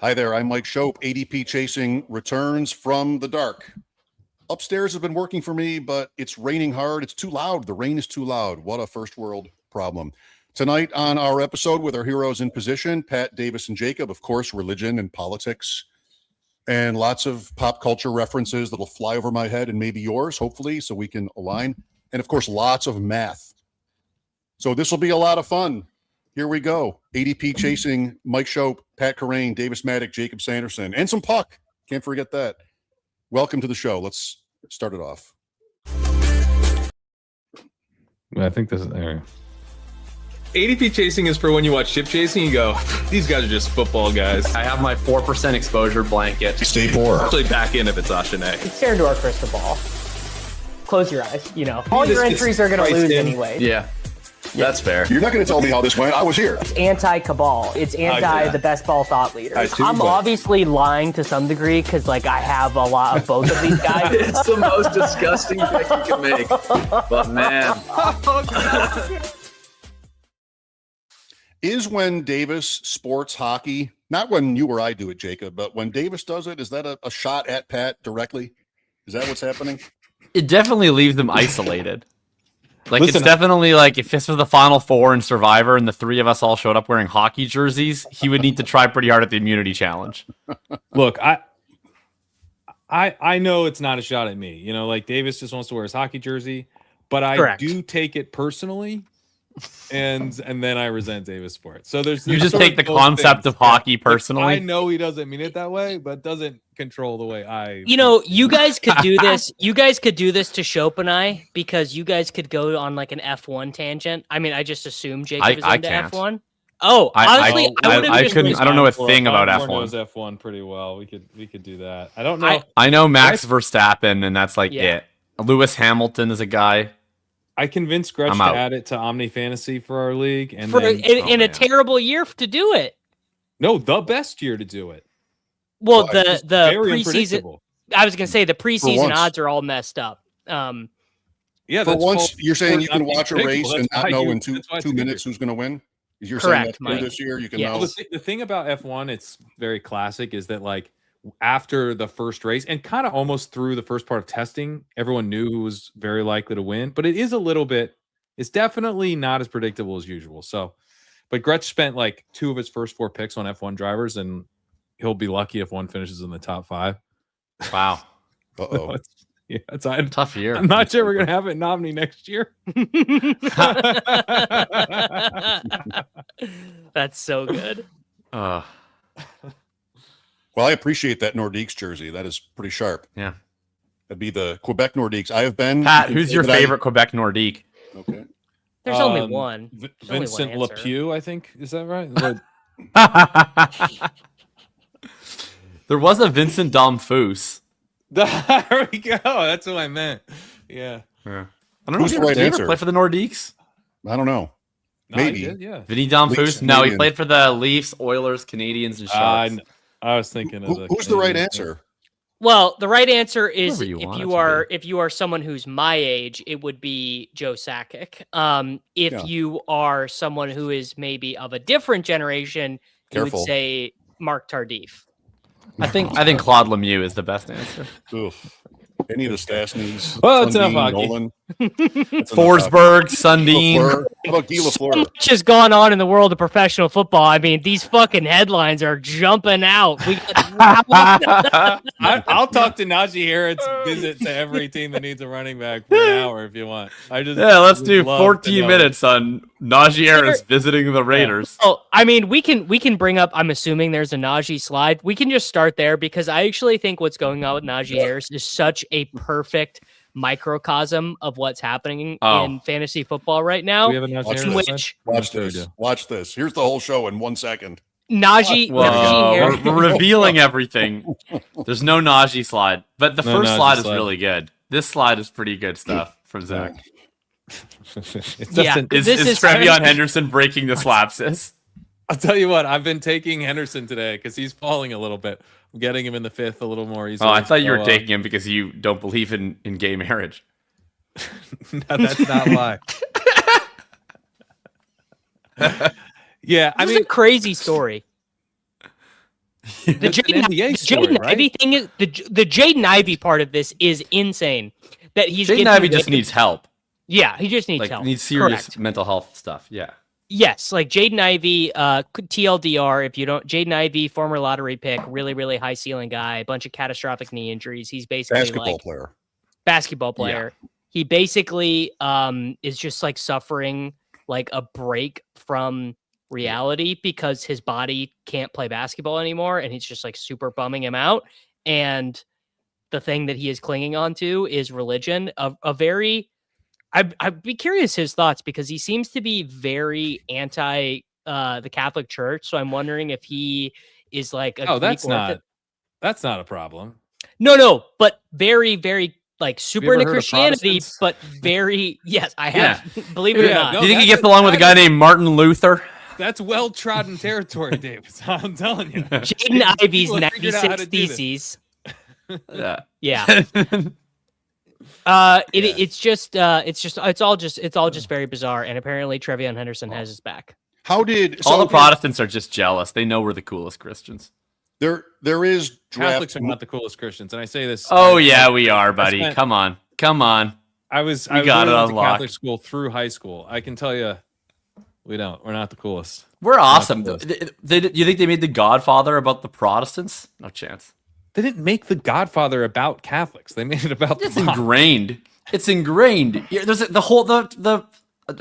Hi there, I'm Mike Shope. ADP Chasing returns from the dark. Upstairs has been working for me, but it's raining hard. It's too loud. The rain is too loud. What a first world problem. Tonight on our episode with our heroes in position, Pat, Davis, and Jacob, of course, religion and politics, and lots of pop culture references that'll fly over my head and maybe yours, hopefully, so we can align. And of course, lots of math. So this will be a lot of fun. Here we go. ADP Chasing, Mike Shope, Pat Kerrane, Davis Maddock, Jacob Sanderson, and some puck. Can't forget that. Welcome to the show. Let's start it off. I think this is there. ADP Chasing is for when you watch ship chasing, you go, these guys are just football guys. I have my 4% exposure blanket. Stay poor. Actually back in if it's Ashane. Stare into our crystal ball. Close your eyes. You know, all your entries are going to lose anyway. Yeah, that's fair. You're not going to tell me how this went. I was here. It's anti-cabal. It's anti the best ball thought leaders. I'm obviously lying to some degree because, like, I have a lot of both of these guys. It's the most disgusting pick you can make. But, man. Is when Davis sports hockey, not when you or I do it, Jacob, but when Davis does it, is that a shot at Pat directly? Is that what's happening? It definitely leaves them isolated. Like, Listen, it's definitely like if this was the Final Four in Survivor and the three of us all showed up wearing hockey jerseys, he would need to try pretty hard at the immunity challenge. Look, I know it's not a shot at me. You know, like Davis just wants to wear his hockey jersey, but I do take it personally, and then I resent Davis for it. So there's You just take the concept of hockey personally. I know he doesn't mean it that way, but doesn't control the way I. You know, you guys could do this. You guys could do this to Shope and I because you guys could go on like an F1 tangent. I mean, I just assume Jacob is into can't. F1. Oh, honestly, I couldn't. I don't know a thing about F1. Knows F1 pretty well. We could do that. I don't know. I know Max Verstappen, and that's like it. Lewis Hamilton is a guy. I convinced Gretch to add it to Omni Fantasy for our league, and in a terrible year to do it. No, the best year to do it. Well, the preseason. I was gonna say the preseason odds are all messed up. Yeah, for once, you're saying you can watch a race and not know in two minutes who's going to win. You're correct, saying that this year you can know. Well, the thing about F1, it's very classic, is that like after the first race and kind of almost through the first part of testing, everyone knew who was very likely to win. But it is a little bit. It's definitely not as predictable as usual. So, but Gretch spent like 2 of his first 4 picks on F1 drivers, and he'll be lucky if one finishes in the top 5. Wow. Uh-oh. It's a Tough year. I'm not sure we're going to have it in Omni next year. That's so good. Well, I appreciate that Nordiques jersey. That is pretty sharp. Yeah. That'd be the Quebec Nordiques. I have been. Pat, who's your favorite Quebec Nordique? Okay. There's only one. Vincent Lepew, I think. Is that right? There was a Vincent Domfus. There we go. That's what I meant. Yeah. I don't know. Who's the right Did he answer? ever play for the Nordiques? I don't know. Maybe. Did, yeah. Vinny Domfus? Leafs, No, he Canadian. played for the Leafs, Oilers, Canadians, and Sharks. I was thinking of Who's the right answer? Well, the right answer is Whoever if you are someone who's my age, it would be Joe Sakic. If you are someone who is maybe of a different generation, you would say Mark Tardif. I think Claude Lemieux is the best answer. Oof. Any of the Stastnys. Well, it's enough hockey. Nolan. Forsberg, Sundin. How about Guy Lafleur? Much has gone on in the world of professional football. I mean, these fucking headlines are jumping out. I'll talk to Najee Harris. Visit to every team that needs a running back for an hour if you want. Let's do 14 minutes on Najee Harris visiting the Raiders. Oh, I mean, we can bring up. I'm assuming there's a Najee slide. We can just start there because I actually think what's going on with Najee Harris is such a perfect microcosm of what's happening in fantasy football right now. We have a Najee Harris Watch this. Here's the whole show in 1 second. Najee Harris. We're revealing everything. There's no Najee slide, but the first slide is really good. This slide is pretty good stuff from Zach. Is TreVeyon Henderson breaking the Slapxis? I'll tell you what, I've been taking Henderson today because he's falling a little bit. I'm getting him in the 5th a little more easily. Oh, I thought you were taking him because you don't believe in gay marriage. No, that's not why. Yeah, I mean, it's a crazy story. The Jaden Ivey thing is the Jaden Ivey part of this is insane. That he's Jaden Ivey just needs help. Yeah, he just needs help. Needs serious mental health stuff. Yeah. Yes, like Jaden Ivey, TLDR. If you don't, Jaden Ivey, former lottery pick, really, really high ceiling guy, a bunch of catastrophic knee injuries. He's basically basketball player. Yeah. He basically is just like suffering like a break from reality because his body can't play basketball anymore, and he's just like super bumming him out. And the thing that he is clinging on to is religion. I'd be curious his thoughts because he seems to be very anti the Catholic Church. So I'm wondering if he is like that's not a problem. No, but very, very like super into Christianity, but very I have. Yeah. Believe it or not. Do you think he gets along with a guy named Martin Luther? That's well-trodden territory, David. I'm telling you. Jaden Ivey's 96 Theses. Yeah. It's all just very bizarre, and apparently TreVeyon Henderson has his back. All the Protestants are just jealous. They know we're the coolest Christians. There is Catholics are not the coolest Christians, and I say this. Oh we are, buddy. Come on. I got it unlocked. Catholic school through high school. I can tell you, we're not the coolest. We're awesome. You think they made The Godfather about the Protestants? No chance. They didn't make The Godfather about Catholics. They made it about ingrained. It's ingrained. There's the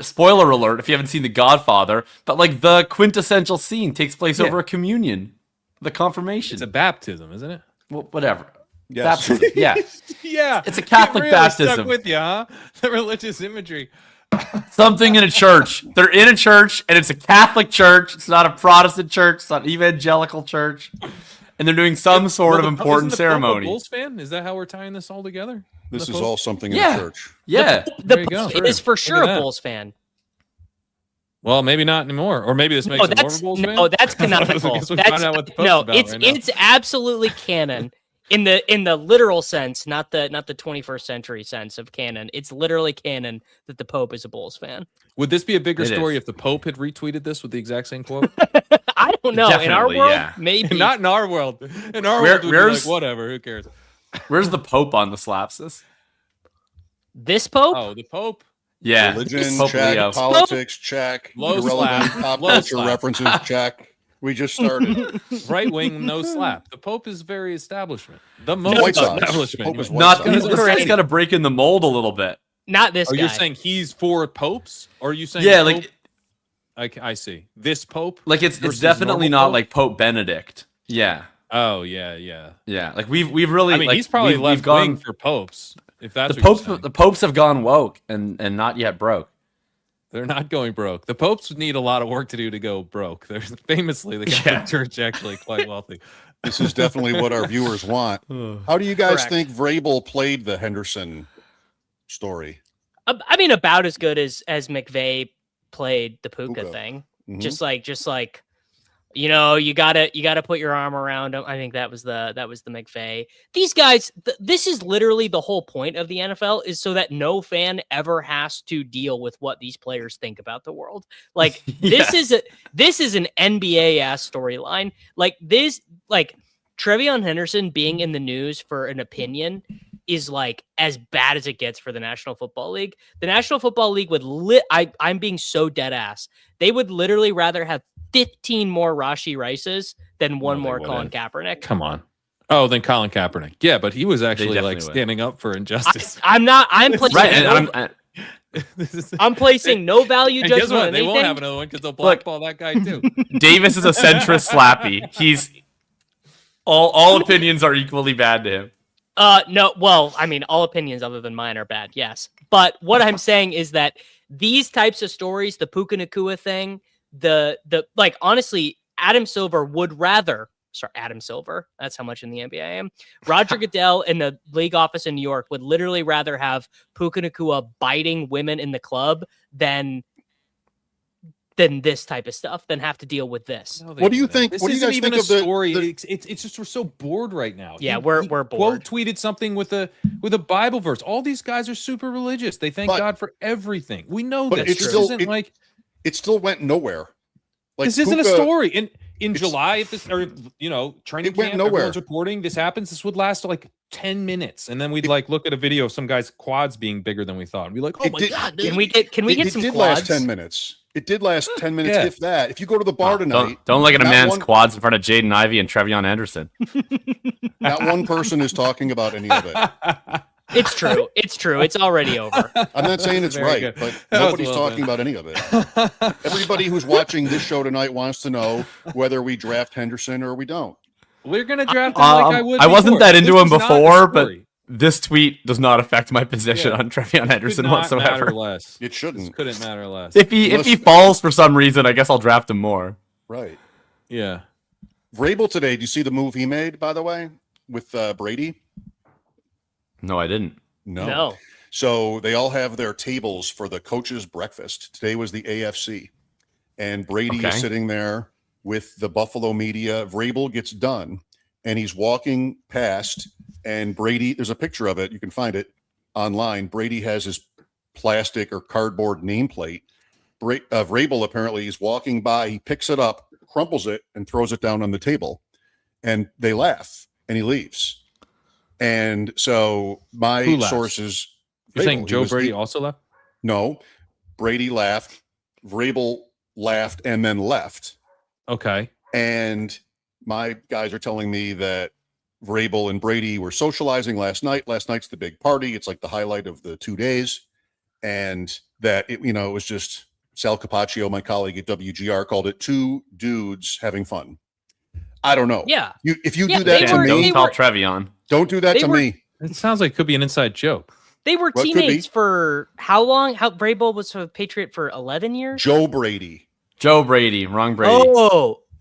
spoiler alert if you haven't seen The Godfather, but like the quintessential scene takes place over a communion, the confirmation. It's a baptism, isn't it? Well, whatever. Yes. Baptism. Yeah. Yeah. It's a Catholic really baptism. Stuck with you, huh? The religious imagery. Something in a church. They're in a church, and it's a Catholic church. It's not a Protestant church. It's not an evangelical church. And they're doing some sort of important ceremony. Bulls fan? Is that how we're tying this all together? This is all something in the church. Yeah. The Pope is for sure a Bulls fan. Well, maybe not anymore. Or maybe this makes him more of a Bulls fan. No, that's canonical. It's absolutely canon. In the literal sense, not the 21st century sense of canon. It's literally canon that the Pope is a Bulls fan. Would this be a bigger story if the Pope had retweeted this with the exact same quote? I don't know. In our world, maybe. Not in our world. In our world, we'd be like, whatever, who cares? Where's the Pope on the Slapxis? This Pope? Oh, the Pope? Yeah. Religion, check. Politics, check. Irrelevant pop culture references, check. We just started. Right wing, no slap. The Pope is very establishment. The most establishment. This guy's got to break in the mold a little bit. Not this guy. You're saying he's for popes? Or are you saying I see. This Pope? Like it's definitely not Pope? Like Pope Benedict. Yeah. Oh, yeah. Yeah. Like we've really. I mean, he's probably left wing for popes. If that's the popes have gone woke and not yet broke. They're not going broke. The popes need a lot of work to do to go broke. They're famously the Catholic Church actually quite wealthy. This is definitely what our viewers want. How do you guys think Vrabel played the Henderson story? I mean, about as good as McVay played the Puka thing. Mm-hmm. Just like you gotta put your arm around him. I think that was the McVay. These guys, this is literally the whole point of the NFL is so that no fan ever has to deal with what these players think about the world. Like this is an NBA ass storyline. Like TreVeyon Henderson being in the news for an opinion is like as bad as it gets for the National Football League. The National Football League would I'm being so dead ass. They would literally rather have 15 more Rashee Rices than one more Colin Kaepernick. Come on. Oh, then Colin Kaepernick. Yeah, but he was actually like standing up for injustice. I'm placing no value judgment on anything. They won't have another one because they'll blackball that guy too. Davis is a centrist slappy. He's all opinions are equally bad to him. No, well, I mean, all opinions other than mine are bad, yes. But what I'm saying is that these types of stories, the Puka Nacua thing, honestly, Adam Silver, that's how much in the NBA I am. Roger Goodell in the league office in New York would literally rather have Puka Nacua biting women in the club than this type of stuff, than have to deal with this. No, what do you think? This what do you guys think of the story? It's just we're so bored right now. Yeah, we're bored. Quote tweeted something with a Bible verse. All these guys are super religious. They thank God for everything. We know this. It still went nowhere. Like this isn't a Puka, story. In July, if this or training it went camp, nowhere. everyone's reporting this happens. This would last like 10 minutes, and then we'd like look at a video of some guy's quads being bigger than we thought, and be like, "Oh my god, Can we get some It did quads? last 10 minutes. It did last 10 minutes, if that. If you go to the bar tonight, don't look at a not man's one- quads in front of Jaden Ivey and TreVeyon Henderson. Not one person is talking about any of it. It's true. It's true. It's already over. I'm not saying it's Very right, good. but That was nobody's well talking done. about any of it. Everybody who's watching this show tonight wants to know whether we draft Henderson or we don't. We're gonna draft him like I would." I wasn't before. that into This him is not a before, but story. this tweet does not affect my position Yeah. on TreVeyon Henderson Could not whatsoever. matter less. It This shouldn't. couldn't matter less. If he falls for some reason, I guess I'll draft him more. Right. Yeah. Vrabel today, do you see the move he made, by the way, with Brady? No, I didn't. No. So they all have their tables for the coach's breakfast. Today was the AFC. And Brady Okay. is sitting there with the Buffalo media. Vrabel gets done and he's walking past, and Brady, there's a picture of it. You can find it online. Brady has his plastic or cardboard nameplate. Vrabel apparently is walking by. He picks it up, crumples it, and throws it down on the table. And they laugh and he leaves. And so Who my laughs? sources. You're Vrabel, saying he Joe was Brady the- also left? No, Brady laughed. Vrabel laughed and then left. Okay. And my guys are telling me that Vrabel and Brady were socializing last night. Last night's the big party. It's like the highlight of the 2 days. And that it was just Sal Capaccio, my colleague at WGR, called it two dudes having fun. I don't know. Yeah. If you Yeah, do that they to were- me, Don't tell TreVeyon. don't do that they to were- me. It sounds like it could be an inside joke. They were What could teammates be? for how long? How Vrabel was a Patriot for 11 years? Joe Brady. Joe Brady, wrong Brady.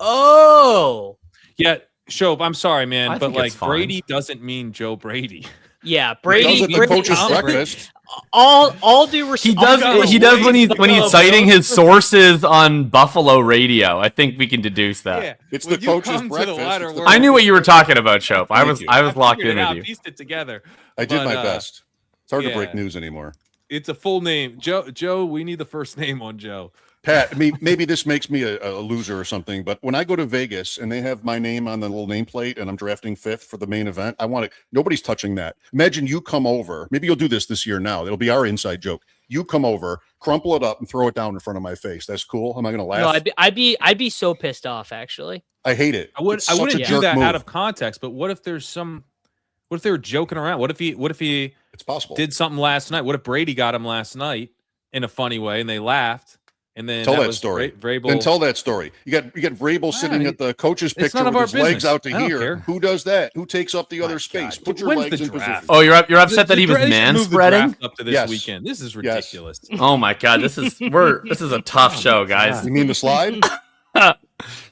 Oh. Yeah, Shope, I'm sorry, man, I but think like it's fine. Brady doesn't mean Joe Brady. Yeah, He Brady. does at the Brady- coach's Tom Brady. breakfast. All due He respect. does when he's citing his sources on Buffalo radio. I think we can deduce that. It's the coach's breakfast. It's the- I knew what you were talking about, Shope. I was you. locked in with you. Pieced it together. I did But, my best. It's hard to yeah. break news anymore. It's a full name. Joe, we need the first name on Joe. Pat, maybe this makes me a loser or something, but when I go to Vegas and they have my name on the little nameplate and I'm drafting fifth for the main event, I want to. Nobody's touching that. Imagine you come over. Maybe you'll do this year now. It'll be our inside joke. You come over, crumple it up, and throw it down in front of my face. That's cool. Am I going to laugh? No, I'd be so pissed off actually. I hate it. I It's such a wouldn't do jerk that move. out of context, but what if they were joking around? What if he It's possible. did something last night? What if Brady got him last night in a funny way and they laughed? And then Tell that was story. Vrabel. Then tell that story. You got Vrabel sitting at the coach's it's picture none of with our his legs business. out to I don't here. care. Who does that? Who takes up the other My space? God. Put your When's legs the in draft? position. Oh, you're upset that he was They should man move the spreading? draft up to this Yes. weekend. This is Yes. ridiculous. Oh my god, this is a tough show, guys. You mean the slide?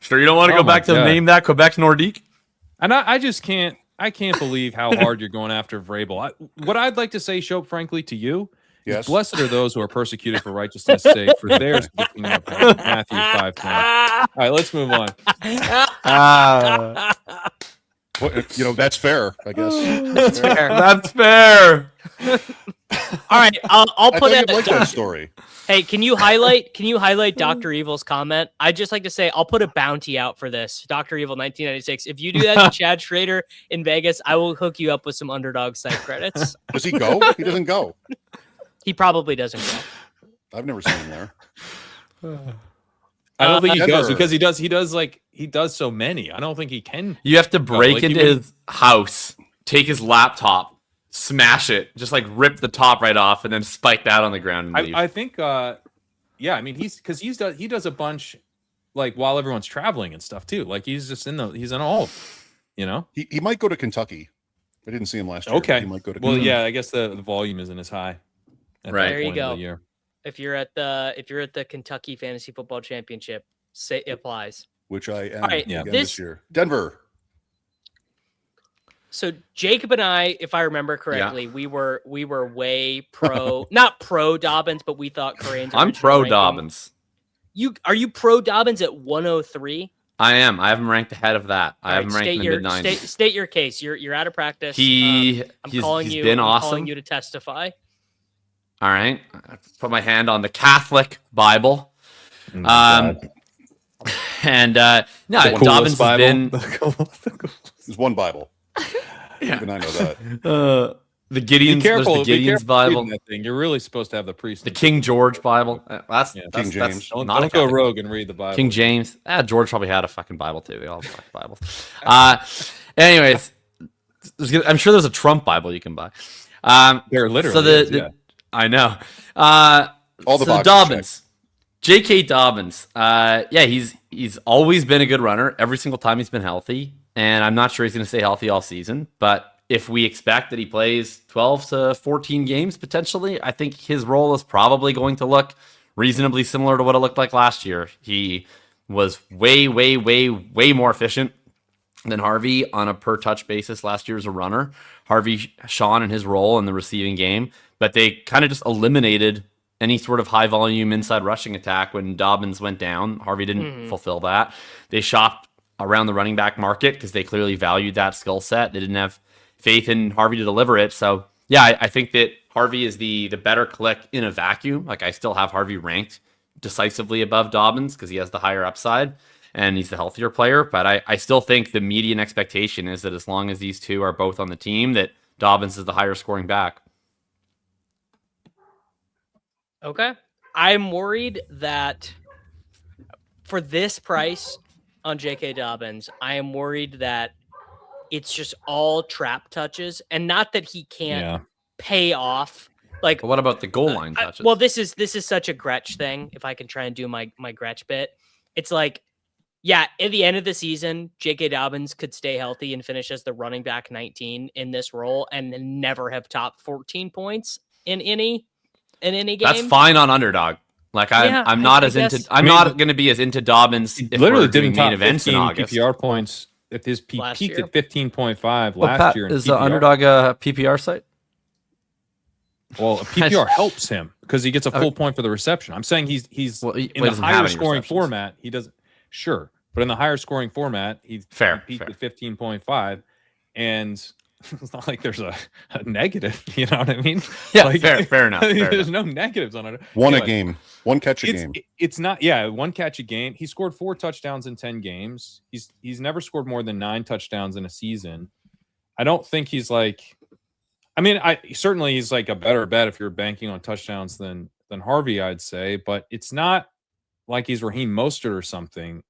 Sure you don't want to Oh go back my to God. name that Quebec Nordique? And I just can't. I can't believe how hard you're going after Vrabel. What I'd like to say, Shope, frankly, to you, Yes. is blessed are those who are persecuted for righteousness' sake, for theirs is the kingdom of heaven. Matthew 5:20. All right, let's move on. Well, that's fair, I guess. That's fair. That's fair. All right, I'll I put thought it. you'd like that story. Hey, can you highlight Dr. Evil's comment? I'd just like to say I'll put a bounty out for this. Dr. Evil 1996. If you do that to Chad Schrader in Vegas, I will hook you up with some underdog site credits. Does he go? He doesn't go. He probably doesn't go. I've never seen him there. I don't think he Denver. goes because he does so many. I don't think he can. You have to break like, he into his house, take his laptop, smash it, just like rip the top right off, and then spike that on the ground and leave. I think. Yeah, I mean he does a bunch like while everyone's traveling and stuff too. Like he's in all. You know. He might go to Kentucky. I didn't see him last year. Okay. He might go to Well, Kentucky. yeah, I guess the volume isn't as high. At Right. that There you point of go. the year. If you're at the Kentucky Fantasy Football Championship, say it applies. Which I am All right, again this- this year. Denver. So Jacob and I, if I remember correctly, we were way pro, not pro Dobbins, but we thought Corain's. I'm original pro ranking- Dobbins. Are you pro Dobbins at 103? I am. I have him ranked ahead of that. I have him ranked in the mid 90s. State your case. You're out of practice. He's I'm been calling awesome. you to testify. All right. I put my hand on the Catholic Bible. And Dobbins has been There's one Bible. Even I know that. The Gideon's, be careful, there's the Gideon's Bible. That thing. You're really supposed to have the priest. The King George Bible. That's King James. Don't go rogue and read the Bible. King James. George probably had a fucking Bible too. They all have fucking Bibles. Anyways, I'm sure there's a Trump Bible you can buy. There literally so is, I know. All the so Dobbins. JK Dobbins. He's always been a good runner every single time he's been healthy. And I'm not sure he's going to stay healthy all season. But if we expect that he plays 12 to 14 games potentially, I think his role is probably going to look reasonably similar to what it looked like last year. He was way, way, way, way more efficient than Harvey on a per touch basis last year as a runner. Harvey shone in his role in the receiving game, but they kind of just eliminated any sort of high volume inside rushing attack when Dobbins went down. Harvey didn't fulfill that. They shopped around the running back market because they clearly valued that skill set. They didn't have faith in Harvey to deliver it. So yeah, I think that Harvey is the better click in a vacuum. Like I still have Harvey ranked decisively above Dobbins because he has the higher upside and he's the healthier player. But I still think the median expectation is that as long as these two are both on the team, that Dobbins is the higher scoring back. Okay. I'm worried that for this price on J.K. Dobbins, I am worried that it's just all trap touches, and not that he can't pay off. Like, but what about the goal line touches? This is such a Gretsch thing. If I can try and do my Gretsch bit, it's like, at the end of the season, J.K. Dobbins could stay healthy and finish as the running back 19 in this role, and then never have topped 14 points in any game. That's fine on underdog. Like I'm not going to be as into Dobbins. If literally didn't top main events in August. PPR points. If his peaked at 15.5 last Pat, year. Is the underdog a PPR site? Well, a PPR helps him because he gets a full point for the reception. I'm saying he's in the higher scoring format. He doesn't. Sure, but in the higher scoring format, he peaked at 15.5, and it's not like there's a negative. You know what I mean? Yeah, like, fair enough. There's no negatives on it. A game, one catch a game. It's not. One catch a game. He scored 4 touchdowns in 10 games. He's never scored more than 9 touchdowns in a season. I don't think he's like. I mean, certainly he's like a better bet if you're banking on touchdowns than Harvey, I'd say. But it's not like he's Raheem Mostert or something.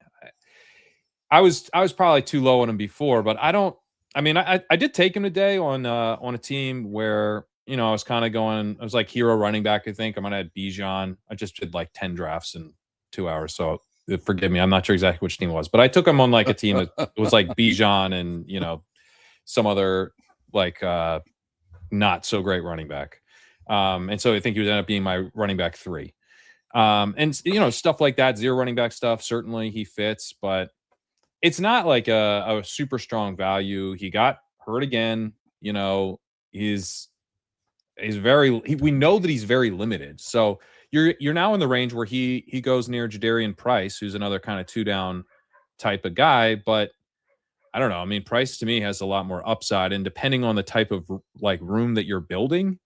I was probably too low on him before, but I don't. I mean, I did take him today on a team where, I was kind of going, I was like hero running back, I think. I might have had Bijan. I just did like 10 drafts in 2 hours. So forgive me. I'm not sure exactly which team it was, but I took him on like a team that it was like Bijan and, some other like not so great running back. And so I think he would end up being my running back 3. And, stuff like that, 0 running back stuff. Certainly he fits, but it's not like a super strong value. He got hurt again. He's we know that he's very limited. So you're now in the range where he goes near Jadarian Price, who's another kind of 2-down type of guy. But I don't know. I mean, Price to me has a lot more upside, and depending on the type of like room that you're building,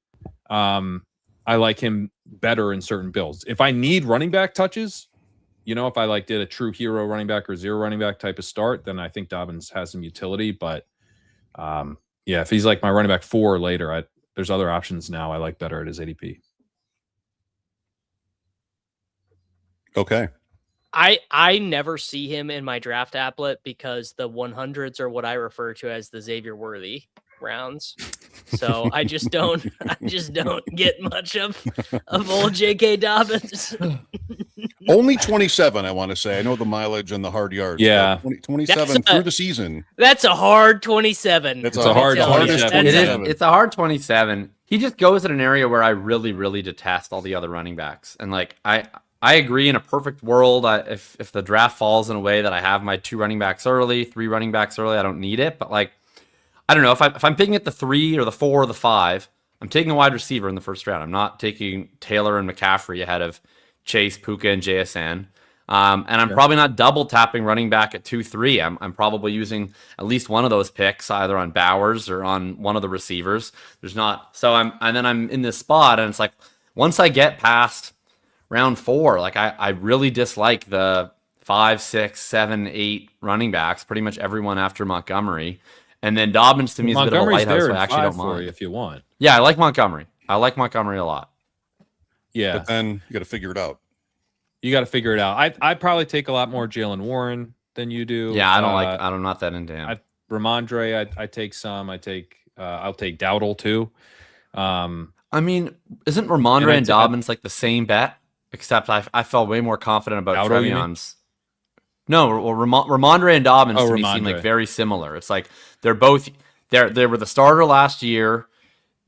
I like him better in certain builds. If I need running back touches, if I like did a true hero running back or 0 running back type of start, then I think Dobbins has some utility. But if he's like my running back 4 or later, there's other options now I like better at his ADP. Okay. I never see him in my draft applet because the 100s are what I refer to as the Xavier Worthy rounds. So I just don't get much of old JK Dobbins. Only 27, I want to say. I know the mileage and the hard yards. Yeah. 27 through the season. That's a hard 27. It's a hard 27. It's a hard 27. He just goes in an area where I really, really detest all the other running backs. And like I agree, in a perfect world, if the draft falls in a way that I have my 2 running backs early, 3 running backs early, I don't need it. But like, I don't know, if I'm picking at the 3 or the 4 or the 5, I'm taking a wide receiver in the first round. I'm not taking Taylor and McCaffrey ahead of Chase, Puka, and JSN. And I'm probably not double tapping running back at 2-3. I'm probably using at least one of those picks either on Bowers or on one of the receivers. There's not. So I'm in this spot, and it's like once I get past round 4, like I really dislike the 5, 6, 7, 8 running backs, pretty much everyone after Montgomery. And then Dobbins to me is a bit of a lighthouse, so I actually don't mind. If you want. Yeah, I like Montgomery. I like Montgomery a lot. Yeah. But then you got to figure it out. You got to figure it out. I'd probably take a lot more Jalen Warren than you do. Yeah, I'm not that into him. Ramondre, I take some. I'll take Dowdle too. I mean, isn't Ramondre and Dobbins like the same bet? Except I felt way more confident about TreVeyon's. No, well, Ramondre and Dobbins to me seem like very similar. It's like they were the starter last year.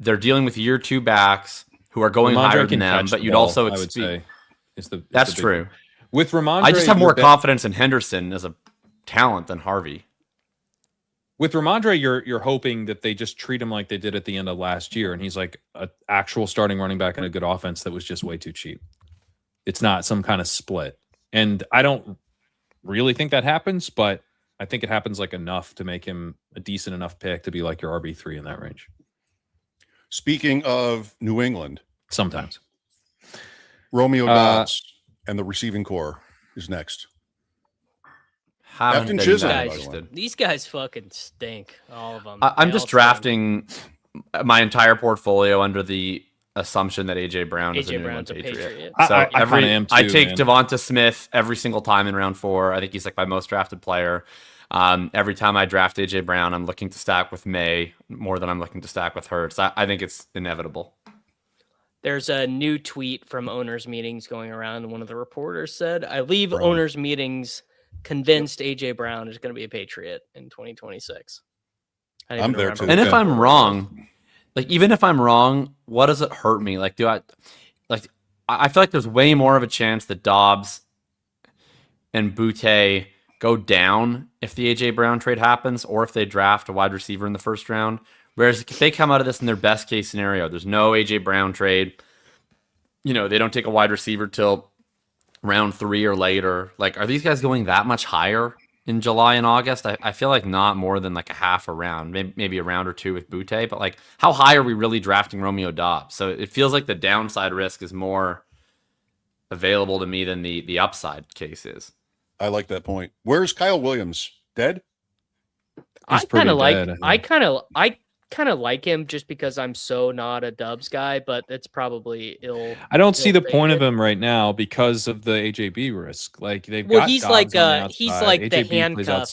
They're dealing with year 2 backs who are going higher than them, but you'd also expect. That's true. With Ramondre, I just have more confidence in Henderson as a talent than Harvey. With Ramondre, you're hoping that they just treat him like they did at the end of last year, and he's like an actual starting running back in a good offense that was just way too cheap. It's not some kind of split, and I don't really think that happens, but I think it happens like enough to make him a decent enough pick to be like your RB3 in that range. Speaking of New England, sometimes Romeo Doubs and the receiving core is next. These guys fucking stink, all of them. I'm just drafting my entire portfolio under the assumption that AJ Brown is a New England Patriot. So I take Devonta Smith every single time in round 4. I think he's like my most drafted player. Every time I draft AJ Brown, I'm looking to stack with May more than I'm looking to stack with Hurts. I think it's inevitable. There's a new tweet from owners' meetings going around, and one of the reporters said, "I leave owners' meetings convinced AJ Brown is going to be a Patriot in 2026." I'm there too. And if I'm wrong, like even if I'm wrong, what does it hurt me? Like, I feel like there's way more of a chance that Dobbs and Boutte go down if the AJ Brown trade happens, or if they draft a wide receiver in the first round. Whereas if they come out of this in their best case scenario, there's no AJ Brown trade. They don't take a wide receiver till round 3 or later. Like, are these guys going that much higher in July and August? I feel like not more than like a half a round, maybe a round or 2 with Boutte. But like, how high are we really drafting Romeo Doubs? So it feels like the downside risk is more available to me than the upside case is. I like that point. Where's Kyle Williams? Dead? I kind of like him just because I'm so not a Dubs guy, but it's probably ill. I don't see the point of him right now because of the AJB risk. Like he's like the handcuff.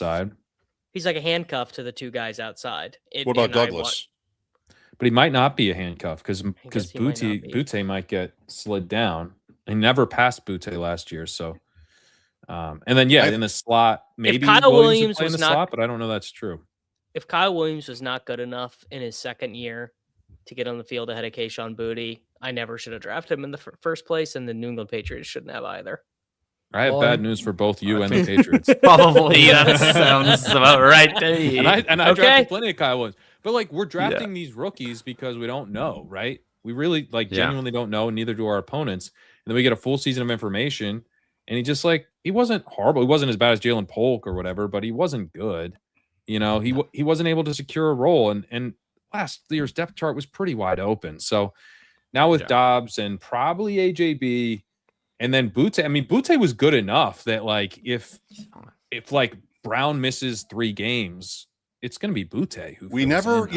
He's like a handcuff to the 2 guys outside. What about Douglas? But he might not be a handcuff because Boutte might get slid down. He never passed Boutte last year, so. And then in the slot, maybe Kyle Williams was in the slot, but I don't know that's true. If Kyle Williams was not good enough in his second year to get on the field ahead of Kayshon Boutte, I never should have drafted him in the first place, and the New England Patriots shouldn't have either. I have bad news for both you and the Patriots. Probably that sounds about right to me. And I drafted plenty of Kyle Williams, but like we're drafting these rookies because we don't know, right? We really genuinely don't know, and neither do our opponents. And then we get a full season of information, and he wasn't horrible. He wasn't as bad as Jalen Polk or whatever, but he wasn't good. He wasn't able to secure a role, and last year's depth chart was pretty wide open. So now with Dobbs and probably AJB, and then Boutte. I mean, Boutte was good enough that like if like Brown misses 3 games, it's going to be Boutte. We never,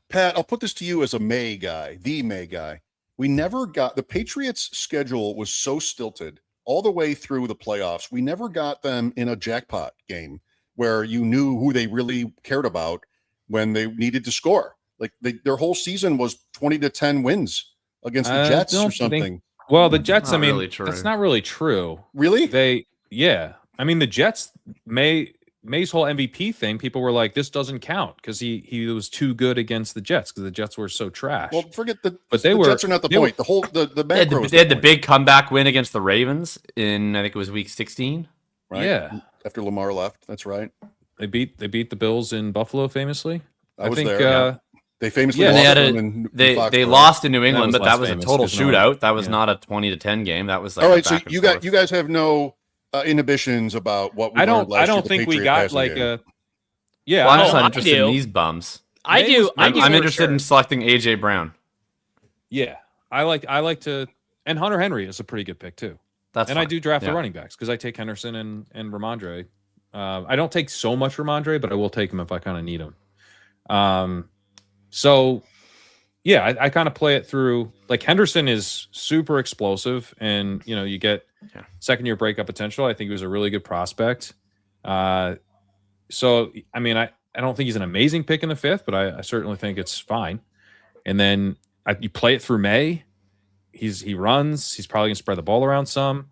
Pat. I'll put this to you as a May guy, the May guy. We never got the Patriots' schedule was so stilted all the way through the playoffs. We never got them in a jackpot game where you knew who they really cared about when they needed to score. Like their whole season was 20-10 wins against the Jets or something. The Jets, that's not really true. Really? I mean, the Jets, May's whole MVP thing, people were like, this doesn't count because he was too good against the Jets because the Jets were so trash. Well, forget the Jets are not the point. They had the big comeback win against the Ravens in, I think it was week 16. Right? Yeah. After Lamar left. That's right. They beat the Bills in Buffalo famously. I think there. They famously lost. They lost in New England, but that was a total shootout. That was not a 20-10 game. That was like all right. So you guys have no inhibitions about what we learned last year. I don't think we got like a. Yeah, well, I'm just not interested in these bums. I'm interested in selecting AJ Brown. Yeah, I like to, and Hunter Henry is a pretty good pick too. That's and fine. I do draft the running backs because I take Henderson and Ramondre. I don't take so much Ramondre, but I will take him if I kind of need him. So yeah, I kind of play it through. Like Henderson is super explosive, and you get second-year breakup potential. I think he was a really good prospect. So I mean, I don't think he's an amazing pick in the 5th, but I certainly think it's fine. And then you play it through May. He runs. He's probably gonna spread the ball around some.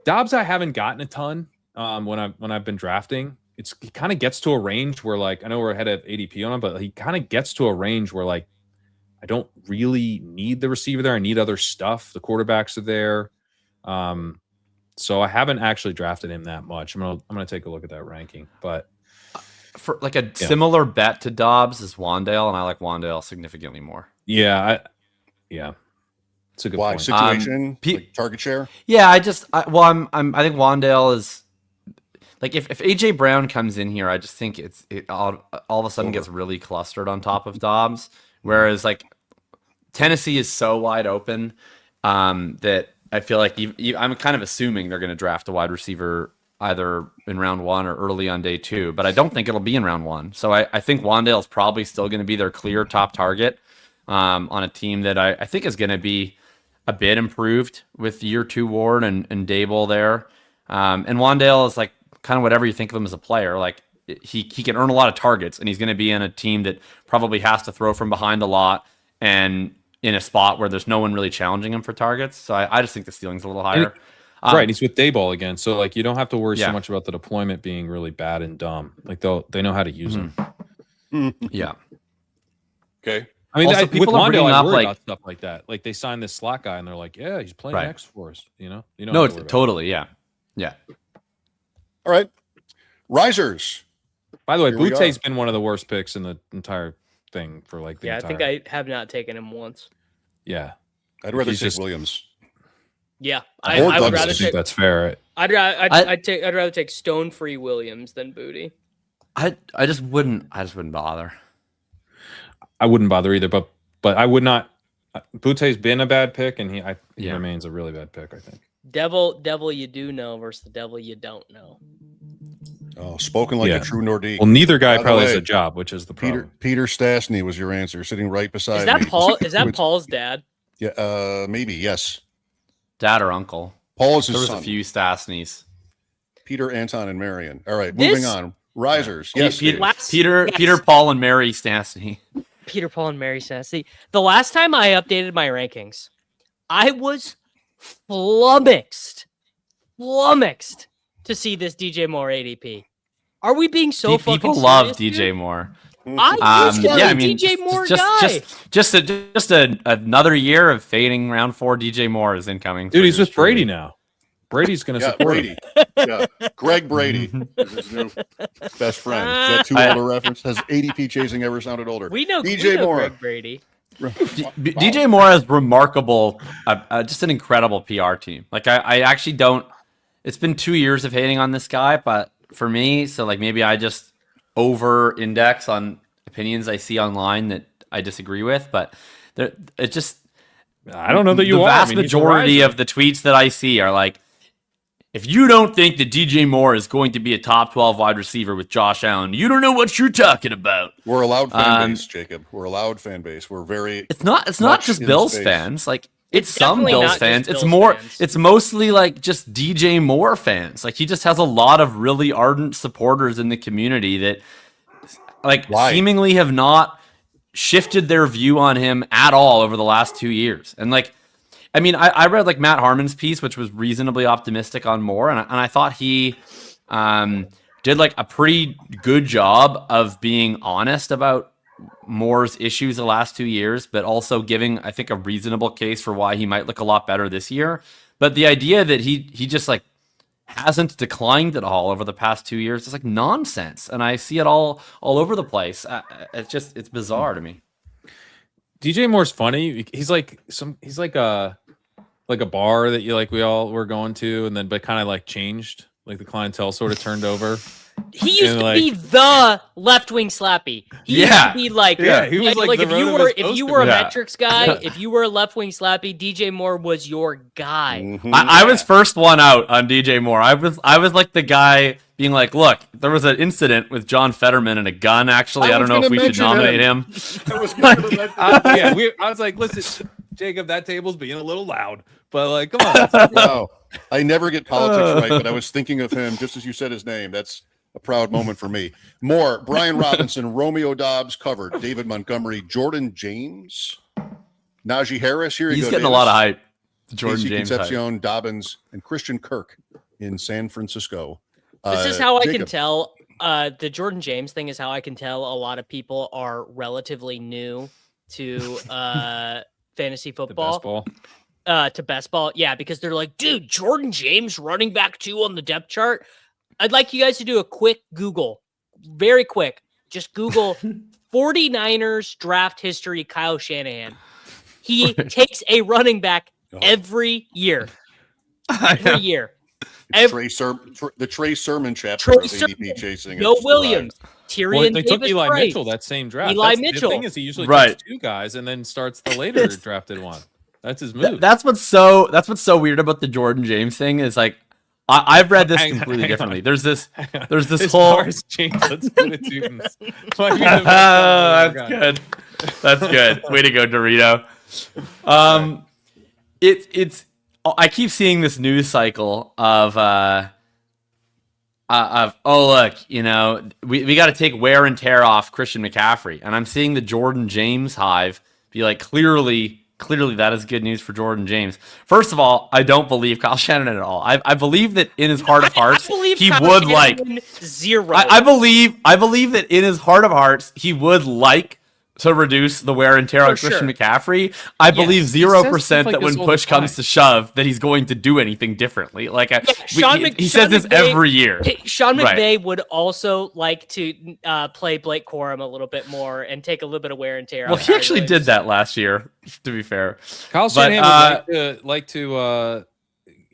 Dobbs, I haven't gotten a ton when I've been drafting. He kind of gets to a range where, like, I know we're ahead of ADP on him, but he kind of gets to a range where, like, I don't really need the receiver there. I need other stuff. The quarterbacks are there. So I haven't actually drafted him that much. I'm gonna take a look at that ranking. But for like a similar bet to Dobbs is Wandale, and I like Wandale significantly more. Yeah, it's a good point. Situation, like target share? Yeah, I think Wandale is like if AJ Brown comes in here, I just think it all of a sudden gets really clustered on top of Dobbs. Whereas like Tennessee is so wide open that I feel like I'm kind of assuming they're going to draft a wide receiver either in round 1 or early on day 2, but I don't think it'll be in round 1. So I think Wandale is probably still going to be their clear top target on a team that I think is going to be a bit improved with year 2 Ward and Dable there. And Wandale is like kind of whatever you think of him as a player. Like he can earn a lot of targets, and he's going to be in a team that probably has to throw from behind a lot and in a spot where there's no one really challenging him for targets. So I just think the ceiling's a little higher. Right, he's with Dayball again, so like you don't have to worry so much about the deployment being really bad and dumb. Like they know how to use him. Yeah. Okay. I mean, also, with Wandale, I worry about stuff like that. Like they signed this slot guy, and they're like, "Yeah, he's playing next for us." No, totally. Yeah. All right, risers. By the way, Boute's been one of the worst picks in the entire thing for like the entire... I think I have not taken him once. Yeah, I'd rather take Williams. Yeah, I would rather think that's fair. I'd rather take Stone Free Williams than Booty. I just wouldn't bother. I wouldn't bother either, but I would not. Boute's been a bad pick, and he remains a really bad pick. I think. Devil you do know versus the devil you don't know. Oh, spoken like a true Nordique. Well, neither guy probably has a job, which is the problem. Peter Stastny was your answer, sitting right beside me. Is that me. Paul? Is that Paul's dad? Yeah, maybe yes. Dad or uncle. Paul is his son. There was a few Stastnys. Peter, Anton, and Marion. All right, moving on. Risers. Yes, Peter, Paul, and Mary Stastny. Peter, Paul, and Mary Stastny. The last time I updated my rankings, I was flummoxed to see this DJ Moore ADP. Are we being so fucking people serious, love dude? DJ Moore? I used to be a DJ Moore guy. Just another year of fading round 4. DJ Moore is incoming. Dude, he's with Brady now. Brady's going to support him. Yeah, Greg Brady is his new best friend. Is that too old a reference? Has ADP chasing ever sounded older? We know Moore. Greg Brady. DJ Moore has remarkable, just an incredible PR team. Like I actually don't. It's been 2 years of hating on this guy, but for me, so like maybe I just over-index on opinions I see online that I disagree with, but it just. I don't know that you the are. vast majority of the tweets that I see are like, if you don't think that DJ Moore is going to be a top 12 wide receiver with Josh Allen, you don't know what you're talking about. We're a loud fan base, Jacob. We're a loud fan base. We're very. It's not just Bills fans. Like it's some Bills fans. It's fans. It's mostly like just DJ Moore fans. Like he just has a lot of really ardent supporters in the community that like seemingly have not shifted their view on him at all over the last 2 years. And like, I mean, I read like Matt Harmon's piece, which was reasonably optimistic on Moore, and I thought he did like a pretty good job of being honest about Moore's issues the last 2 years, but also giving, I think, a reasonable case for why he might look a lot better this year. But the idea that he just like hasn't declined at all over the past 2 years is like nonsense, and I see it all over the place. It's bizarre to me. DJ Moore's funny. He's like a bar that we all were going to, and then but kind of like changed Like the clientele sort of turned over. He used to be the left wing Slappy. He used to be like, he was like if you were a metrics guy, if you were a left wing Slappy, DJ Moore was your guy. Mm-hmm. I was first one out on DJ Moore. I was like the guy being like, look, there was an incident with John Fetterman and a gun. Actually, I don't know if we should nominate him. I was like, listen, Jacob, that table's being a little loud, but like, come on. Wow. I never get politics right, but I was thinking of him just as you said his name. That's a proud moment for me. More, Brian Robinson, Romeo Doubs covered, David Montgomery, Jordan James, Najee Harris. Here you go. He's getting a lot of hype. Jordan James, Concepcion, Dobbins, and Christian Kirk in San Francisco. This is how Jacob. I can tell. The Jordan James thing is how I can tell a lot of people are relatively new to fantasy football. To best ball. Yeah, because they're like, dude, Jordan James running back 2 on the depth chart. I'd like you guys to do a quick Google, very quick. Just Google 49ers draft history Kyle Shanahan. He takes a running back every year. Every year. The Trey Sermon chapter of ADP chasing. Joe Williams. Tyrion they took Eli Mitchell that same draft. Mitchell. The thing is, he usually takes 2 guys and then starts the later drafted one. That's his move. That's what's so weird about the Jordan James thing is like I've read this completely differently. There's this whole James. Let's go to Titans. That's good. That's good. Way to go, Dorito. It's I keep seeing this news cycle of oh look, you know, we got to take wear and tear off Christian McCaffrey, and I'm seeing the Jordan James hive be like clearly that is good news for Jordan James. First of all, I don't believe Kyle Shanahan at all. I believe that in his heart of hearts, he would like zero. I believe that in his heart of hearts, he would like to reduce the wear and tear on Christian McCaffrey. I believe 0% that when push comes to shove, that he's going to do anything differently. Like he says this every year. Sean McVay would also like to play Blake Corum a little bit more and take a little bit of wear and tear. Well, he actually did that last year, to be fair. Kyle Shanahan would like to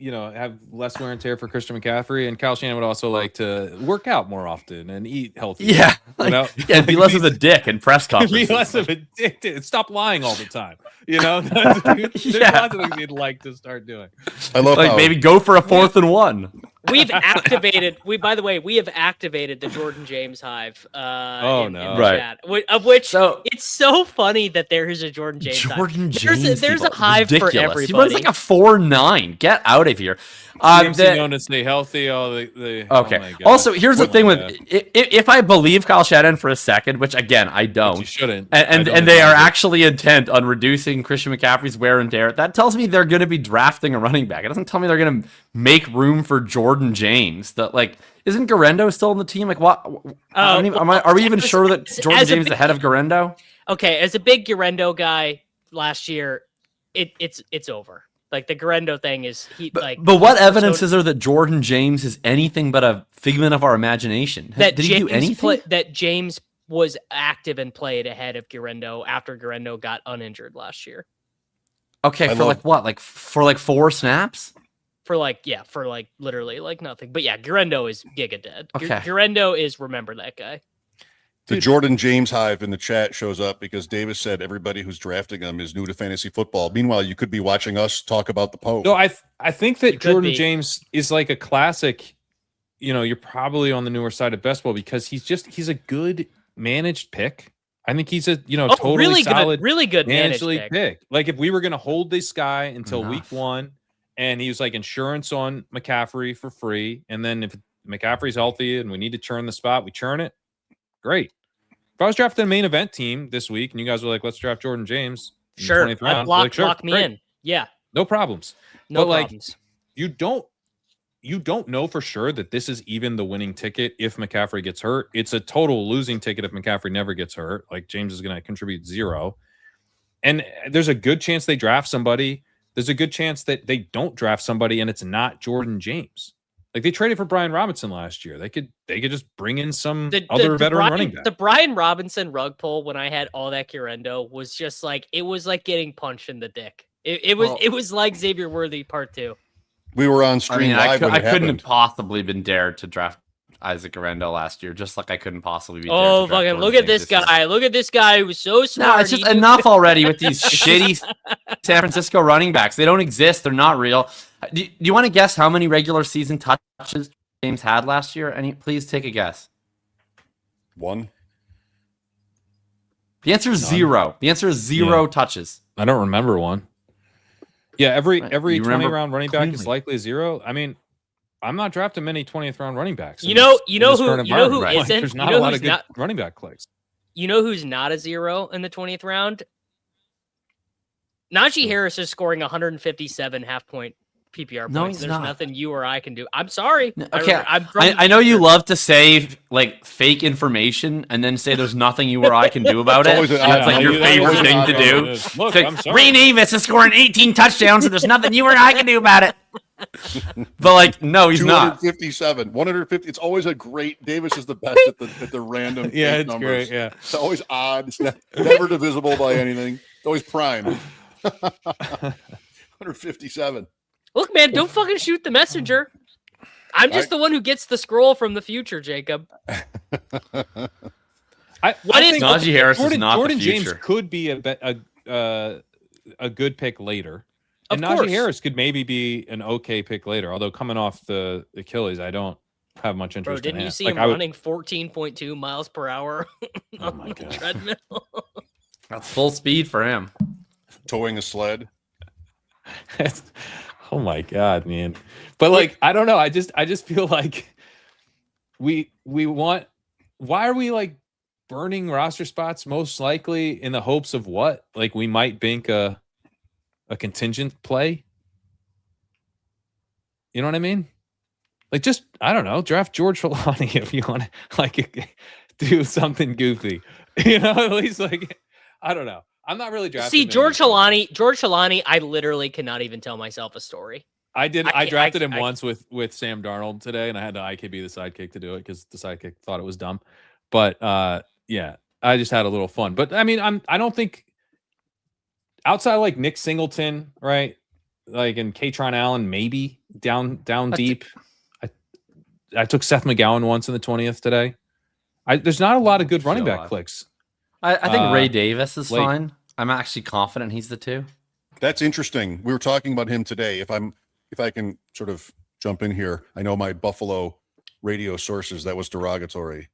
have less wear and tear for Christian McCaffrey, and Kyle Shanahan would also like to work out more often and eat healthy. Yeah, be less of a dick in press conferences. Be less of a dick. Stop lying all the time. You know, there's lots of things he'd like to start doing. I love maybe go for a 4th and 1. We have activated the Jordan James hive. In chat, of which it's so funny that there is a Jordan James hive. There's a hive for everybody. He runs like a 4.9. Get out of here. Known to stay healthy. Okay. Oh, also, here's the thing with if I believe Kyle Shanahan for a second, which again I don't. You shouldn't. And they are actually intent on reducing Christian McCaffrey's wear and tear. That tells me they're going to be drafting a running back. It doesn't tell me they're going to make room for Jordan James. That isn't Garendo still on the team? Like what? Are we even sure that Jordan James is the head of Garendo? Okay, as a big Garendo guy last year, it's over. Like the Garendo thing is But what evidence is there that Jordan James is anything but a figment of our imagination? Did he do anything? That James was active and played ahead of Garendo after Garendo got uninjured last year. Okay, for 4 snaps? For literally nothing. But yeah, Garendo is giga dead. Okay. Garendo is remember that guy. The Jordan James hive in the chat shows up because Davis said everybody who's drafting him is new to fantasy football. Meanwhile, you could be watching us talk about the Pope. No, I think that Jordan James is like a classic. You know, you're probably on the newer side of best ball because he's a good managed pick. I think he's a totally really solid, really good managed pick. Like if we were going to hold this guy until week 1, and he was like insurance on McCaffrey for free, and then if McCaffrey's healthy and we need to churn the spot, we churn it. Great. If I was drafting a main event team this week and you guys were like, let's draft Jordan James. Sure. Round, lock me in. Yeah. No problems. No problems. You don't know for sure that this is even the winning ticket if McCaffrey gets hurt. It's a total losing ticket if McCaffrey never gets hurt. Like James is going to contribute 0. And there's a good chance they draft somebody. There's a good chance that they don't draft somebody and it's not Jordan James. Like they traded for Brian Robinson last year. They could just bring in some other veteran running back. The Brian Robinson rug pull when I had all that Garendo was just like it was like getting punched in the dick. It was like Xavier Worthy part 2. We were on stream live when it I couldn't happened. have possibly been dared to draft Isaac Arendo last year, just like I couldn't possibly be. Oh, fucking look at this guy! Year. Look at this guy who was so smart. No, it's just enough already with these shitty San Francisco running backs. They don't exist. They're not real. Do you want to guess how many regular season touches James had last year? Please take a guess. 1. The answer is 0. The answer is 0 touches. I don't remember one. Yeah, every 20-round running back is likely 0. I mean, I'm not drafting many 20th round running backs. You know who right? isn't. There's not a lot of good running back clicks. You know who's not a 0 in the 20th round? Najee Harris is scoring 157 half-point PPR points. There's nothing you or I can do. I'm sorry. Okay, I know you love to say like fake information and then say there's nothing you or I can do about it. That's like your favorite thing to do. Look, like, Ray Davis is scoring 18 touchdowns and there's nothing you or I can do about it. But like, no, he's not. 257, 150. It's always a great. Davis is the best at the random. Yeah, it's numbers. great. Yeah, it's always odd. It's never divisible by anything. It's always prime. 157. Look, man, don't fucking shoot the messenger. I'm just the one who gets the scroll from the future, Jacob. I think Najee Harris is not Jordan the future. James could be a good pick later. And of course. Najee Harris could maybe be an okay pick later, although coming off the Achilles, I don't have much interest Bro, didn't in you see him running 14.2 miles per hour on the treadmill? That's full speed for him. Towing a sled. Oh my God, man. But like, I don't know. I just feel like we want, why are we like burning roster spots most likely in the hopes of what? Like we might bank a contingent play. You know what I mean? Like just, I don't know, draft George Holani if you want to like do something goofy. You know, at least like, I don't know. I'm not really drafting. See, George Holani, I literally cannot even tell myself a story. I drafted him once with Sam Darnold today, and I had to IKB the sidekick to do it because the sidekick thought it was dumb. But yeah, I just had a little fun. But I mean, I don't think outside like Nick Singleton, right? Like and Katron Allen, maybe down deep. I took Seth McGowan once in the 20th today. There's not a lot of good running back clicks. I think Ray Davis is fine. I'm actually confident he's the 2. That's interesting. We were talking about him today. If I can sort of jump in here, I know my Buffalo radio sources, that was derogatory.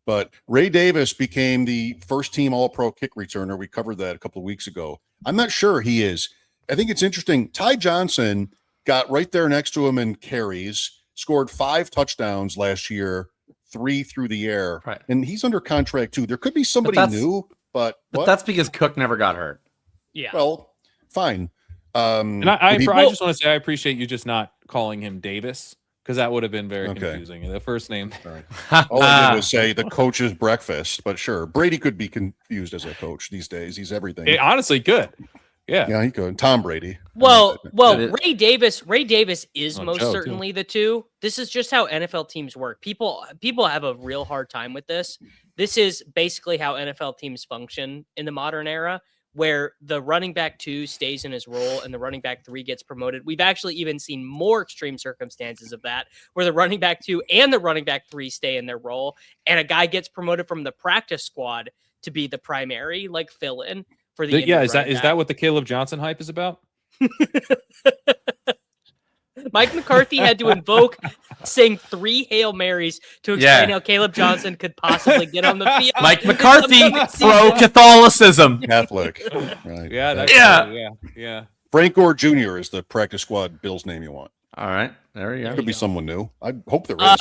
But Ray Davis became the first team All-Pro kick returner. We covered that a couple of weeks ago. I'm not sure he is. I think it's interesting. Ty Johnson got right there next to him in carries, scored 5 touchdowns last year, 3 through the air. Right. And he's under contract too. There could be somebody new, but that's because Cook never got hurt. Yeah. Well, fine. And I just want to say I appreciate you just not calling him Davis because that would have been very confusing. The first name. All I did was say the coach's breakfast, but sure, Brady could be confused as a coach these days. He's everything. Honestly, good. Yeah, he could. Tom Brady. Well, Ray Davis is most certainly the 2. This is just how NFL teams work. People have a real hard time with this. This is basically how NFL teams function in the modern era, where the running back 2 stays in his role and the running back 3 gets promoted. We've actually even seen more extreme circumstances of that, where the running back 2 and the running back 3 stay in their role, and a guy gets promoted from the practice squad to be the primary, like fill-in. For the is that what the Caleb Johnson hype is about? Mike McCarthy had to invoke saying 3 Hail Marys to explain how Caleb Johnson could possibly get on the field. Mike McCarthy, pro-Catholicism. Catholic. Right. Yeah. Frank Gore Jr. is the practice squad Bill's name you want. All right. There you go. Could be someone new. I hope there is.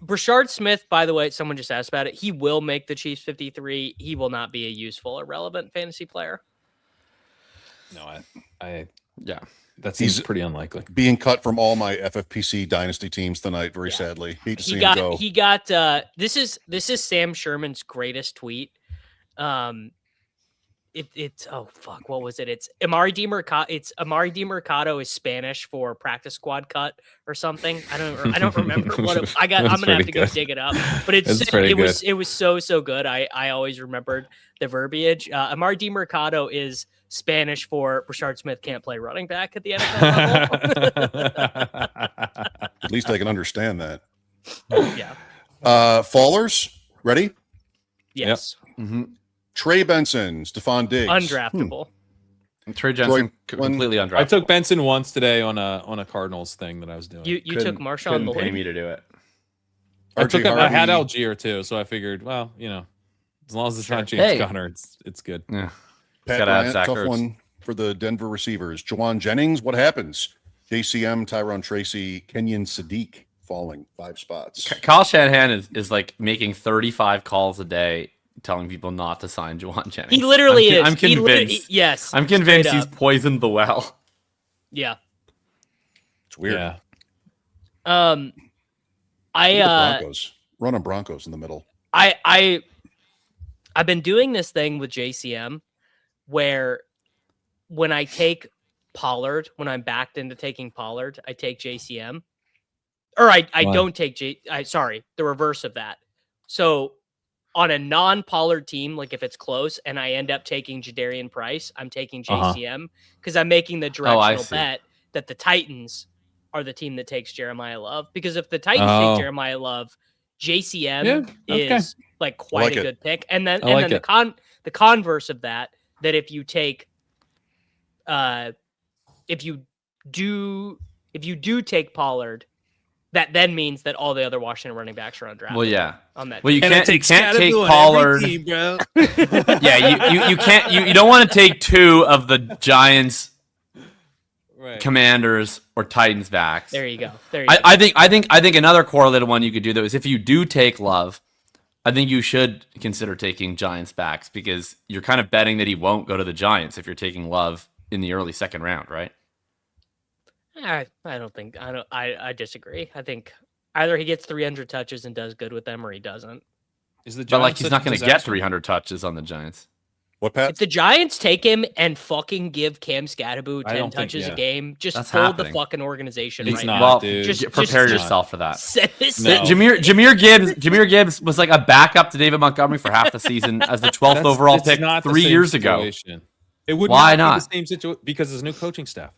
Brashard Smith, by the way, someone just asked about it. He will make the Chiefs 53. He will not be a useful or relevant fantasy player. No, that seems pretty unlikely. Being cut from all my FFPC dynasty teams tonight, very sadly. Hate to see him go. He got this is Sam Sherman's greatest tweet. it's oh fuck, what was it? It's Amari DiMercato. It's Amari DiMercato is Spanish for practice squad cut or something. I don't remember what I'm gonna have to go dig it up. But it was so good. I always remembered the verbiage. Amari DiMercato is Spanish for Rashard Smith can't play running back at the NFL level. At least I can understand that. Yeah. Fallers, ready? Yes. Yep. Mm-hmm. Trey Benson, Stephon Diggs. Undraftable. Trey Jensen completely undraftable. I took Benson once today on a Cardinals thing that I was doing. You took Marshawn Lloyd. Pay me to do it. I had Algier too, so I figured, well, as long as it's not James Conner, it's good. Yeah. Pat Bryant, tough one for the Denver receivers. Jauan Jennings, what happens? JCM, Tyrone, Tracy, Kenyon Sadiq falling 5 spots. Kyle Shanahan is like making 35 calls a day telling people not to sign Jauan Jennings. He literally is. I'm convinced. Yes. I'm convinced he's poisoned the well. Yeah. It's weird. Yeah. Broncos. Run on Broncos in the middle. I've been doing this thing with JCM where when I take Pollard, when I'm backed into taking Pollard, I take JCM. Or I don't take the reverse of that. So on a non-Pollard team, like if it's close and I end up taking Jadarian Price, I'm taking JCM because I'm making the directional bet that the Titans are the team that takes Jeremiah Love. Because if the Titans take Jeremiah Love, JCM is like quite a good pick. And then the converse of that if you take if you do take Pollard, that then means that all the other Washington running backs are undrafted. Well, yeah. On that. Well, you can't take Pollard. Team, bro. Yeah, you can't. You don't want to take 2 of the Giants, Commanders, or Titans backs. There you go. I think another correlated one you could do though is if you do take Love, I think you should consider taking Giants backs because you're kind of betting that he won't go to the Giants if you're taking Love in the early second round, right? I disagree. I think either he gets 300 touches and does good with them or he doesn't. Is the Giants he's not going to get 300 touches on the Giants. What, Pat? If the Giants take him and fucking give Cam Scatterbo 10 touches a game, just fold the fucking organization right now. Dude. Just prepare yourself for that. No. Jameer Gibbs was like a backup to David Montgomery for half the season as the 12th overall pick 3 years ago. It would Why not not? be the same situation because there's new coaching staff.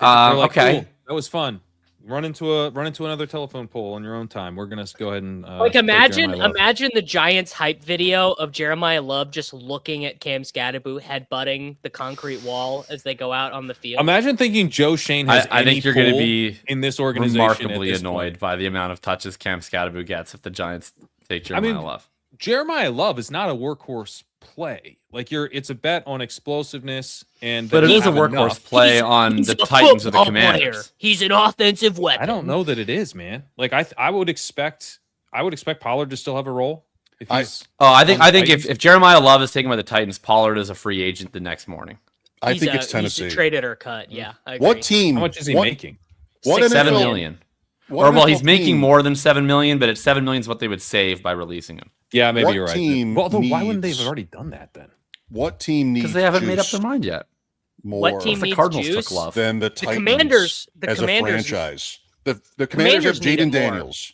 Okay, cool, that was fun. Run into another telephone pole on your own time. We're gonna go ahead and imagine the Giants hype video of Jeremiah Love just looking at Cam Scatterbo headbutting the concrete wall as they go out on the field. Imagine thinking Joe Shane has. I think you're going to be in this organization remarkably annoyed by the amount of touches Cam Scatterbo gets if the Giants take Jeremiah Love. Jeremiah Love is not a workhorse play. Like it's a bet on explosiveness but it is a workhorse play on the Titans or the Commanders. Player. He's an offensive weapon. I don't know that it is, man. Like I would expect Pollard to still have a role. I think if Jeremiah Love is taken by the Titans, Pollard is a free agent the next morning. I think it's Tennessee. He's traded or cut. Yeah. I agree. What team? How much is he making? $7 million. He's making more than $7 million, but it's $7 million is what they would save by releasing him. Yeah, maybe you're right. Well, why wouldn't they have already done that then? What team needs? Because they haven't made up their mind yet. What team needs Cardinals juice? took Love. Than the Titans. The as Commanders, a franchise. The Commanders have Jaden Daniels.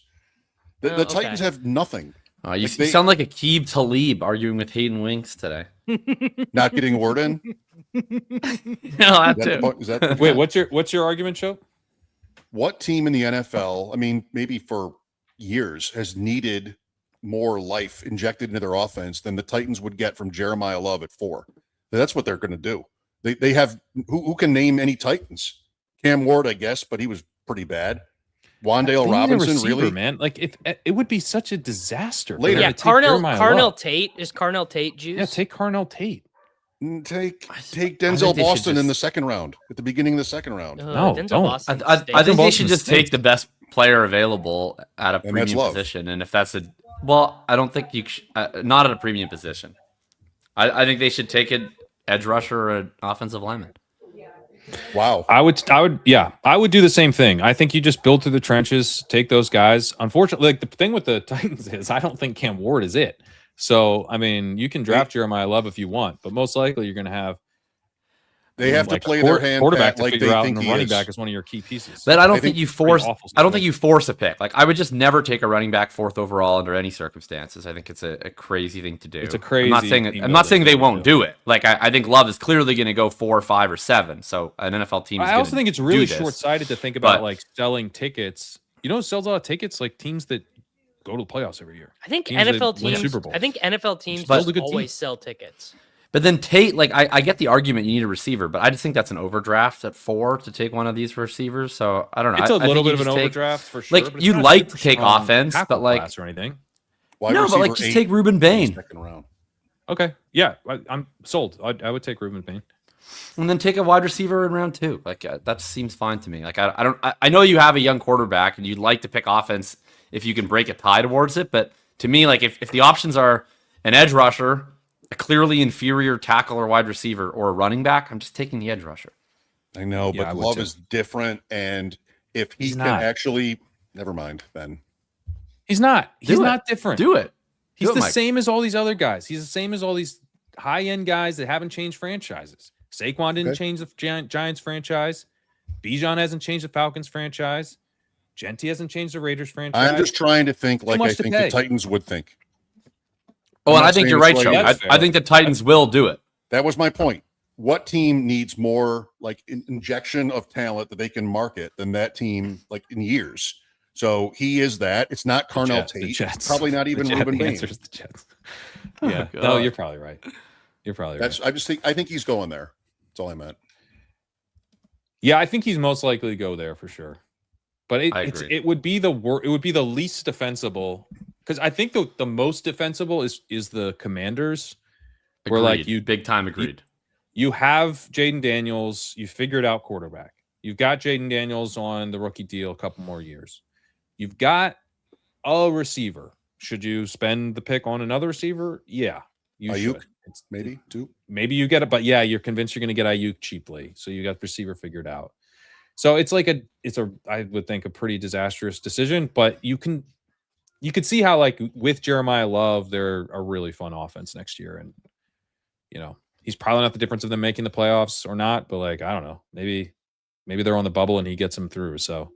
The Titans have nothing. You sound like Aqib Talib arguing with Hayden Winks today. Not getting a word in. No, Wait, what's your argument, Show? What team in the NFL? I mean, maybe for years has needed more life injected into their offense than the Titans would get from Jeremiah Love at 4. That's what they're going to do. They have who can name any Titans? Cam Ward, I guess, but he was pretty bad. Wandale Robinson, receiver, really, man. Like it would be such a disaster. Later. Yeah, Carnell Tate is Carnell Tate juice. Yeah, take Carnell Tate. Take Denzel Boston in the second round at the beginning of the second round. No, Denzel Boston. I think they should just take the best player available at a premium position, and if that's I don't think you not at a premium position. I think they should take an edge rusher or an offensive lineman. Wow. I would do the same thing. I think you just build through the trenches, take those guys. Unfortunately, like the thing with the Titans is I don't think Cam Ward is it. So, I mean, you can draft Jeremiah Love if you want, but most likely you're going to have. They have to play their hand quarterback to like figure they out, think and he running is. back is one of your key pieces. But I don't think you force. I don't think you force a pick. Like I would just never take a running back 4th overall under any circumstances. I think it's a crazy thing to do. It's a crazy. I'm not saying they won't do it. Like I think Love is clearly going to go 4, 5, or 7. So an NFL team. I also think it's really short-sighted to think about like selling tickets. You know, who sells a lot of tickets? Like teams that go to the playoffs every year. I think teams NFL teams. Super Bowl. I think NFL teams always sell tickets. But then Tate, like I get the argument you need a receiver, but I just think that's an overdraft at 4 to take one of these receivers. So I don't know. It's a little bit of an overdraft for sure. Like you'd like to take offense, but like or anything. Wide no, but like just take Ruben Bain. Second round. Okay, yeah, I'm sold. I would take Ruben Bain. And then take a wide receiver in round 2. Like that seems fine to me. Like I know you have a young quarterback and you'd like to pick offense if you can break a tie towards it, but to me, like if the options are an edge rusher, a clearly inferior tackle or wide receiver, or a running back, I'm just taking the edge rusher. I know, but Love is different, and if he can actually, never mind, Ben. He's not. He's not different. Do it. He's the same as all these other guys. He's the same as all these high-end guys that haven't changed franchises. Saquon didn't change the Giants franchise. Bijan hasn't changed the Falcons franchise. Genti hasn't changed the Raiders franchise. I'm just trying to think like I think the Titans would think. Oh, and I think you're right, Joe. I think the Titans will do it. That was my point. What team needs more like injection of talent that they can market than that team like in years? So he is that. It's not Carnell Tate. It's probably not even Ruben Bain. The Jets. Yeah. No, you're probably right. You're probably right. I think he's going there. That's all I meant. Yeah, I think he's most likely to go there for sure. But it would be the least defensible. Because I think the most defensible is the Commanders. Agreed. Where like you big time agreed. You have Jaden Daniels. You figured out quarterback. You've got Jaden Daniels on the rookie deal a couple more years. You've got a receiver. Should you spend the pick on another receiver? Yeah, you should. It's maybe 2. Maybe you get it, but yeah, you're convinced you're going to get Ayuk cheaply. So you got receiver figured out. So it's like I would think a pretty disastrous decision, but you could see how like with Jeremiah Love, they're a really fun offense next year. And, you know, he's probably not the difference of them making the playoffs or not, but like, I don't know, maybe they're on the bubble and he gets them through. So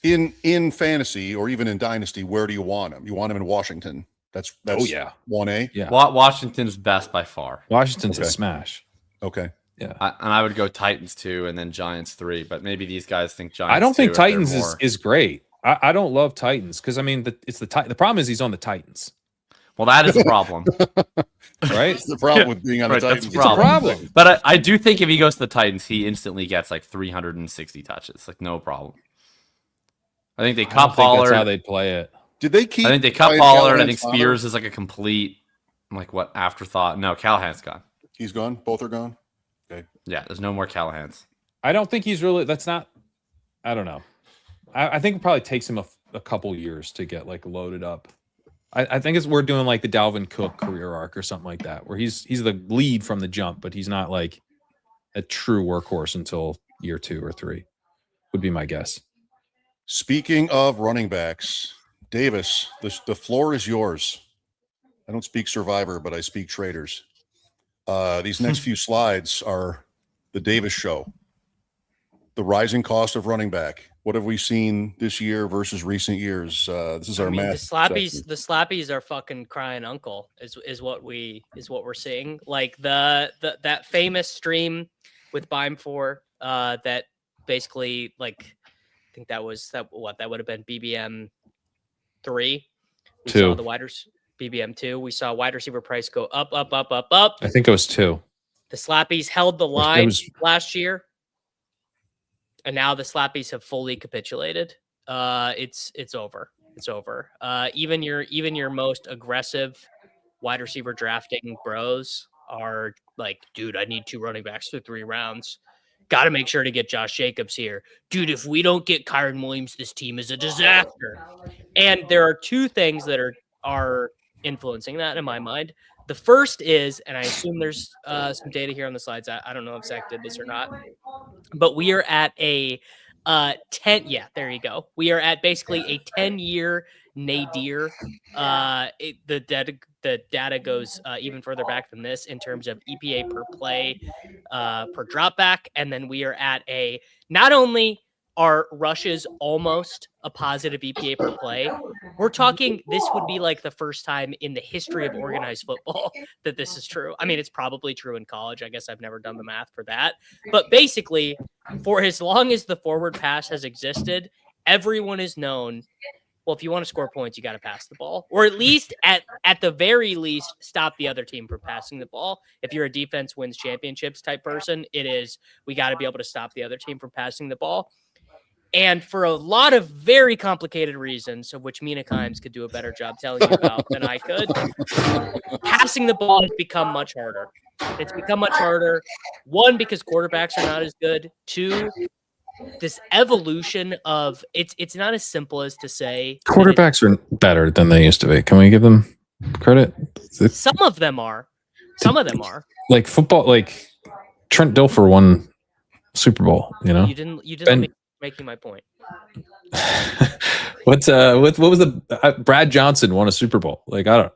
in fantasy or even in dynasty, where do you want him? You want him in Washington. That's 1A. Yeah. Washington's best by far. Washington's a smash. Okay. Yeah. And I would go Titans 2 and then Giants 3, but maybe these guys think Giants. I don't think Titans is great. I don't love Titans because I mean the problem is he's on the Titans. Well, that is a problem, right? That's the problem with being on the Titans. It's a problem. But I do think if he goes to the Titans, he instantly gets like 360 touches, like no problem. I think they cut Pollard. That's how they'd play it. Did they keep? I think they cut Pollard. I think Spears is like a complete, like what afterthought. No, Callahan's gone. He's gone. Both are gone. Okay. Yeah, there's no more Callahans. I don't think he's really. That's not. I don't know. I think it probably takes him a couple years to get like loaded up. I think we're doing like the Dalvin Cook career arc or something like that, where he's the lead from the jump, but he's not like a true workhorse until year 2 or 3. Would be my guess. Speaking of running backs, Davis, the floor is yours. I don't speak Survivor, but I speak Traders. These next few slides are the Davis show. The rising cost of running back. What have we seen this year versus recent years? This is our math. The slappies are fucking crying uncle is what we're seeing. Like that famous stream with Bime 4 that basically like I think that would have been BBM 3. We 2. saw the BBM 2. We saw wide receiver price go up. I think it was 2. The slappies held the line last year. And now the slappies have fully capitulated. It's over. It's over. Even your most aggressive wide receiver drafting bros are like, dude, I need 2 running backs for 3 rounds. Got to make sure to get Josh Jacobs here, dude. If we don't get Kyren Williams, this team is a disaster. And there are 2 things that are influencing that in my mind. The first is, and I assume there's some data here on the slides. I don't know if Zach did this or not, but we are at a 10. Yeah, there you go. We are at basically a 10-year nadir. The data goes even further back than this in terms of EPA per play, per dropback. And then we are at not only are rushes almost a positive EPA per play, we're talking this would be like the first time in the history of organized football that this is true. I mean, it's probably true in college. I guess I've never done the math for that. But basically, for as long as the forward pass has existed, everyone has known, well, if you want to score points, you got to pass the ball, or at least at the very least, stop the other team from passing the ball. If you're a defense wins championships type person, it is, we got to be able to stop the other team from passing the ball. And for a lot of very complicated reasons, of which Mina Kimes could do a better job telling you about than I could, passing the ball has become much harder. It's become much harder. One, because quarterbacks are not as good. Two, this evolution of it's not as simple as to say quarterbacks are better than they used to be. Can we give them credit? Some of them are. Some of them are. Like football, like Trent Dilfer won Super Bowl, you know? You didn't making my point. what was the Brad Johnson won a Super Bowl? Like, I don't.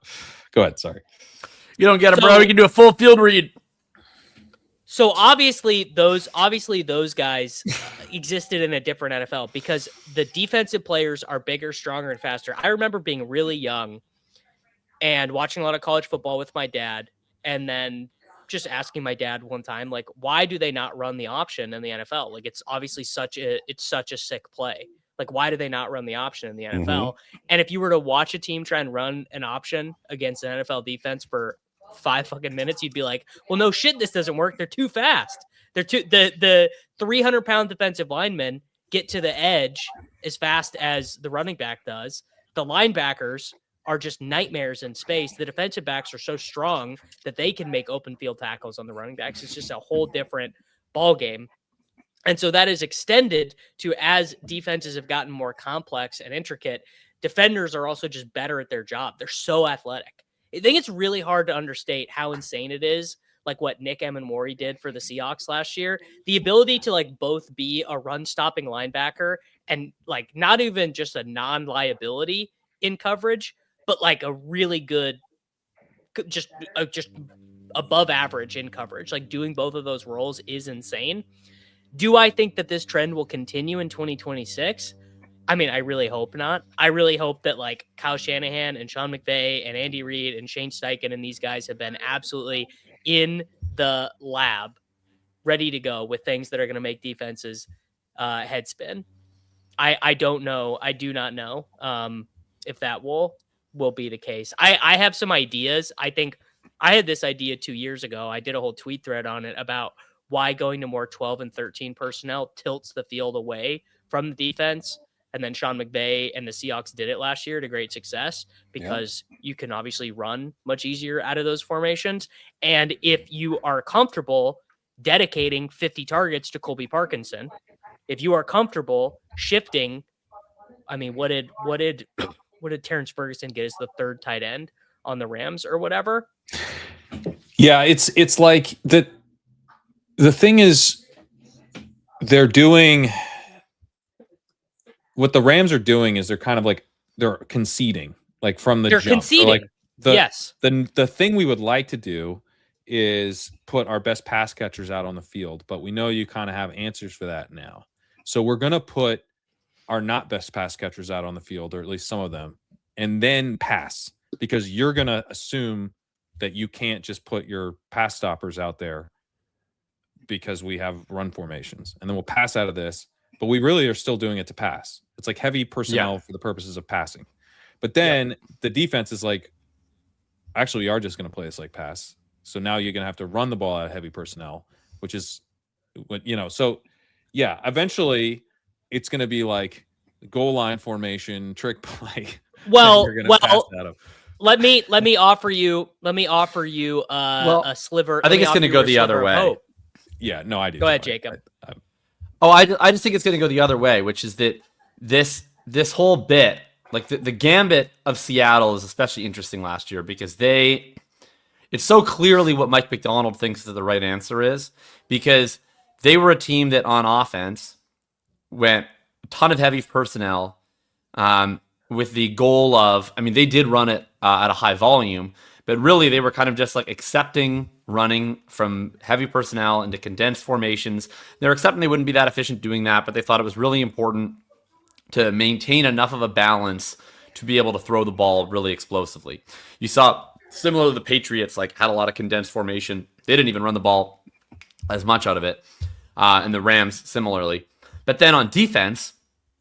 Go ahead. Sorry. You don't get it, bro. You can do a full field read. So obviously those guys existed in a different NFL because the defensive players are bigger, stronger, and faster. I remember being really young and watching a lot of college football with my dad, and then just asking my dad one time, like, why do they not run the option in the NFL? Like, it's obviously such a sick play. Like, why do they not run the option in the NFL? Mm-hmm. And if you were to watch a team try and run an option against an NFL defense for 5 fucking minutes, you'd be like, well, no shit, this doesn't work. They're too fast. The 300-pound defensive linemen get to the edge as fast as the running back does. The linebackers are just nightmares in space. The defensive backs are so strong that they can make open field tackles on the running backs. It's just a whole different ball game. And so that is extended to, as defenses have gotten more complex and intricate, defenders are also just better at their job. They're so athletic. I think it's really hard to understate how insane it is, like what Nick Amenwori did for the Seahawks last year. The ability to like both be a run-stopping linebacker and like not even just a non-liability in coverage, but like a really good, just above average in coverage. Like doing both of those roles is insane. Do I think that this trend will continue in 2026? I mean, I really hope not. I really hope that like Kyle Shanahan and Sean McVay and Andy Reid and Shane Steichen and these guys have been absolutely in the lab, ready to go with things that are going to make defenses head spin. I don't know. I do not know if that will be the case. I have some ideas. I think I had this idea 2 years ago. I did a whole tweet thread on it about why going to more 12 and 13 personnel tilts the field away from the defense. And then Sean McVay and the Seahawks did it last year to great success because you can obviously run much easier out of those formations. And if you are comfortable dedicating 50 targets to Colby Parkinson, if you are comfortable shifting, I mean, what did Terrence Ferguson get as the third tight end on the Rams or whatever? Yeah, it's like the thing is they're doing what the Rams are doing is they're kind of like they're conceding like from the jump. Conceding. Like Yes. The thing we would like to do is put our best pass catchers out on the field, but we know you kind of have answers for that now. So we're going to put our not best pass catchers out on the field, or at least some of them, and then pass, because you're going to assume that you can't just put your pass stoppers out there because we have run formations, and then we'll pass out of this. But we really are still doing it to pass. It's like heavy personnel for the purposes of passing. But then the defense is like, actually, we are just going to play this like pass. So now you're going to have to run the ball out of heavy personnel, which is what, you know. So yeah, eventually it's going to be like goal line formation, trick play. Well, let me offer you a sliver. I think it's going to go the other way. Hope. Yeah, no, I do. Go ahead, Jacob. I just think it's going to go the other way, which is that this whole bit, like the gambit of Seattle is especially interesting last year because it's so clearly what Mike McDonald thinks that the right answer is, because they were a team that on offense went a ton of heavy personnel, with the goal of, I mean, they did run it at a high volume, but really they were kind of just like accepting running from heavy personnel into condensed formations. They're accepting they wouldn't be that efficient doing that, but they thought it was really important to maintain enough of a balance to be able to throw the ball really explosively. You saw, similar to the Patriots, like had a lot of condensed formation. They didn't even run the ball as much out of it. And the Rams similarly. But then on defense,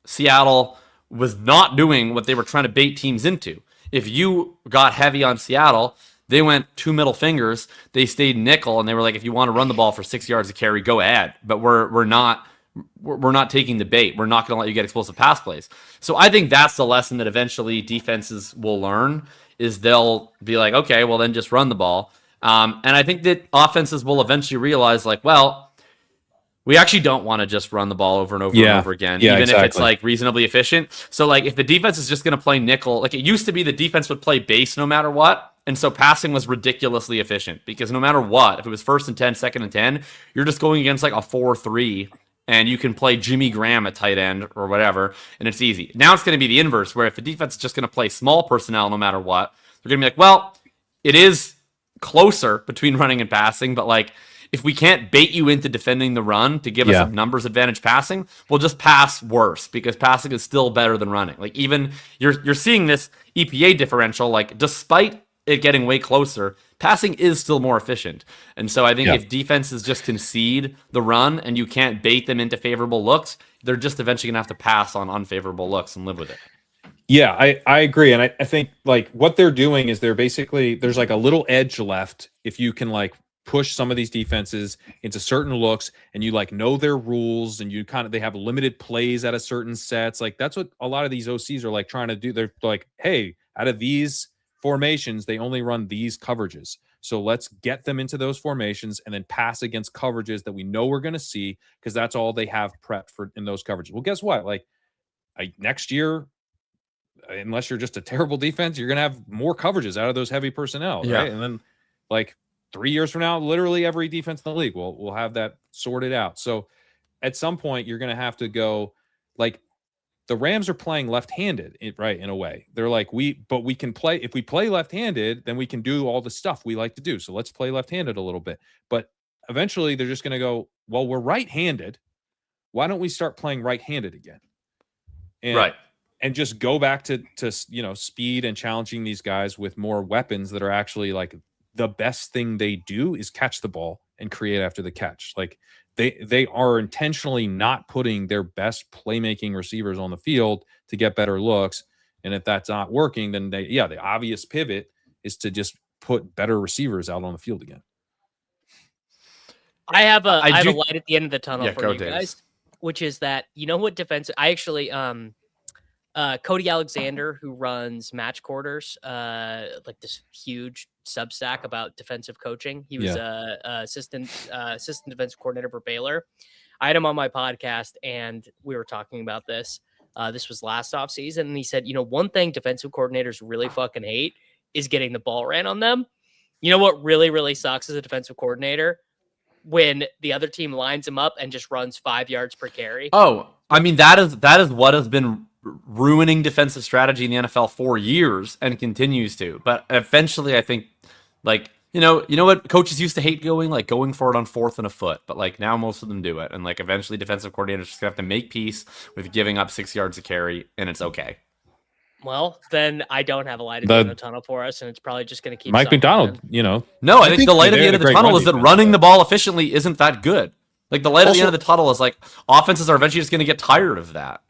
Seattle was not doing what they were trying to bait teams into. If you got heavy on Seattle, they went 2 middle fingers. They stayed nickel, and they were like, if you want to run the ball for 6 yards a carry, go ahead. But we're not taking the bait. We're not going to let you get explosive pass plays. So I think that's the lesson that eventually defenses will learn, is they'll be like, okay, well then just run the ball. And I think that offenses will eventually realize, like, well, we actually don't want to just run the ball over and over and over again, even if it's like reasonably efficient. So like if the defense is just going to play nickel, like it used to be the defense would play base no matter what. And so passing was ridiculously efficient because no matter what, if it was 1st and 10, 2nd and 10, you're just going against like a 4-3 and you can play Jimmy Graham at tight end or whatever. And it's easy. Now it's going to be the inverse, where if the defense is just going to play small personnel no matter what, they're going to be like, well, it is closer between running and passing, but like, if we can't bait you into defending the run to give us a numbers advantage passing, we'll just pass worse because passing is still better than running. Like even you're seeing this EPA differential, like despite it getting way closer, passing is still more efficient. And so I think if defenses just concede the run and you can't bait them into favorable looks, they're just eventually gonna have to pass on unfavorable looks and live with it. Yeah, I agree. And I think like what they're doing is they're basically, there's like a little edge left if you can like push some of these defenses into certain looks and you like know their rules and you kind of, they have limited plays out of certain sets. Like that's what a lot of these OCs are like trying to do. They're like, hey, out of these formations, they only run these coverages. So let's get them into those formations and then pass against coverages that we know we're going to see because that's all they have prepped for in those coverages. Well, guess what? Like next year, unless you're just a terrible defense, you're going to have more coverages out of those heavy personnel. Right. And then like 3 years from now, literally every defense in the league will have that sorted out. So at some point you're going to have to go like the Rams are playing left-handed, right? In a way, they're like, we can play, if we play left-handed, then we can do all the stuff we like to do. So let's play left-handed a little bit. But eventually they're just going to go, well, we're right-handed. Why don't we start playing right-handed again? And just go back to speed and challenging these guys with more weapons that are actually like the best thing they do is catch the ball and create after the catch. Like they are intentionally not putting their best playmaking receivers on the field to get better looks. And if that's not working, then the obvious pivot is to just put better receivers out on the field again. I have a light at the end of the tunnel for you guys, which is that, you know what defense I actually, Cody Alexander, who runs Match Quarters, like this huge Substack about defensive coaching. He was assistant defensive coordinator for Baylor. I had him on my podcast, and we were talking about this. This was last offseason, and he said, one thing defensive coordinators really fucking hate is getting the ball ran on them. You know what really, really sucks as a defensive coordinator? When the other team lines him up and just runs 5 yards per carry. Oh, I mean, that is what has been ruining defensive strategy in the NFL for years and continues to. But eventually, I think, like, you know what coaches used to hate going for it on 4th and a foot, but like now most of them do it. And like eventually defensive coordinators just have to make peace with giving up 6 yards a carry, and it's okay. Well, then I don't have a light at the end of the tunnel for us, and it's probably just going to keep Mike McDonald, No, I think the light at the end of the tunnel is that running the ball efficiently isn't that good. Like the light at the end of the tunnel is like offenses are eventually just going to get tired of that.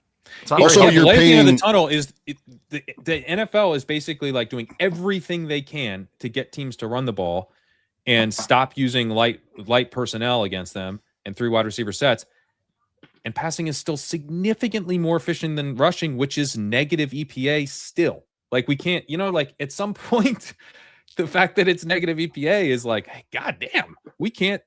Also, the light at the end of the tunnel is the NFL is basically like doing everything they can to get teams to run the ball and stop using light personnel against them and 3 wide receiver sets. And passing is still significantly more efficient than rushing, which is negative EPA still. Like we can't, like at some point, the fact that it's negative EPA is like, hey, goddamn, we can't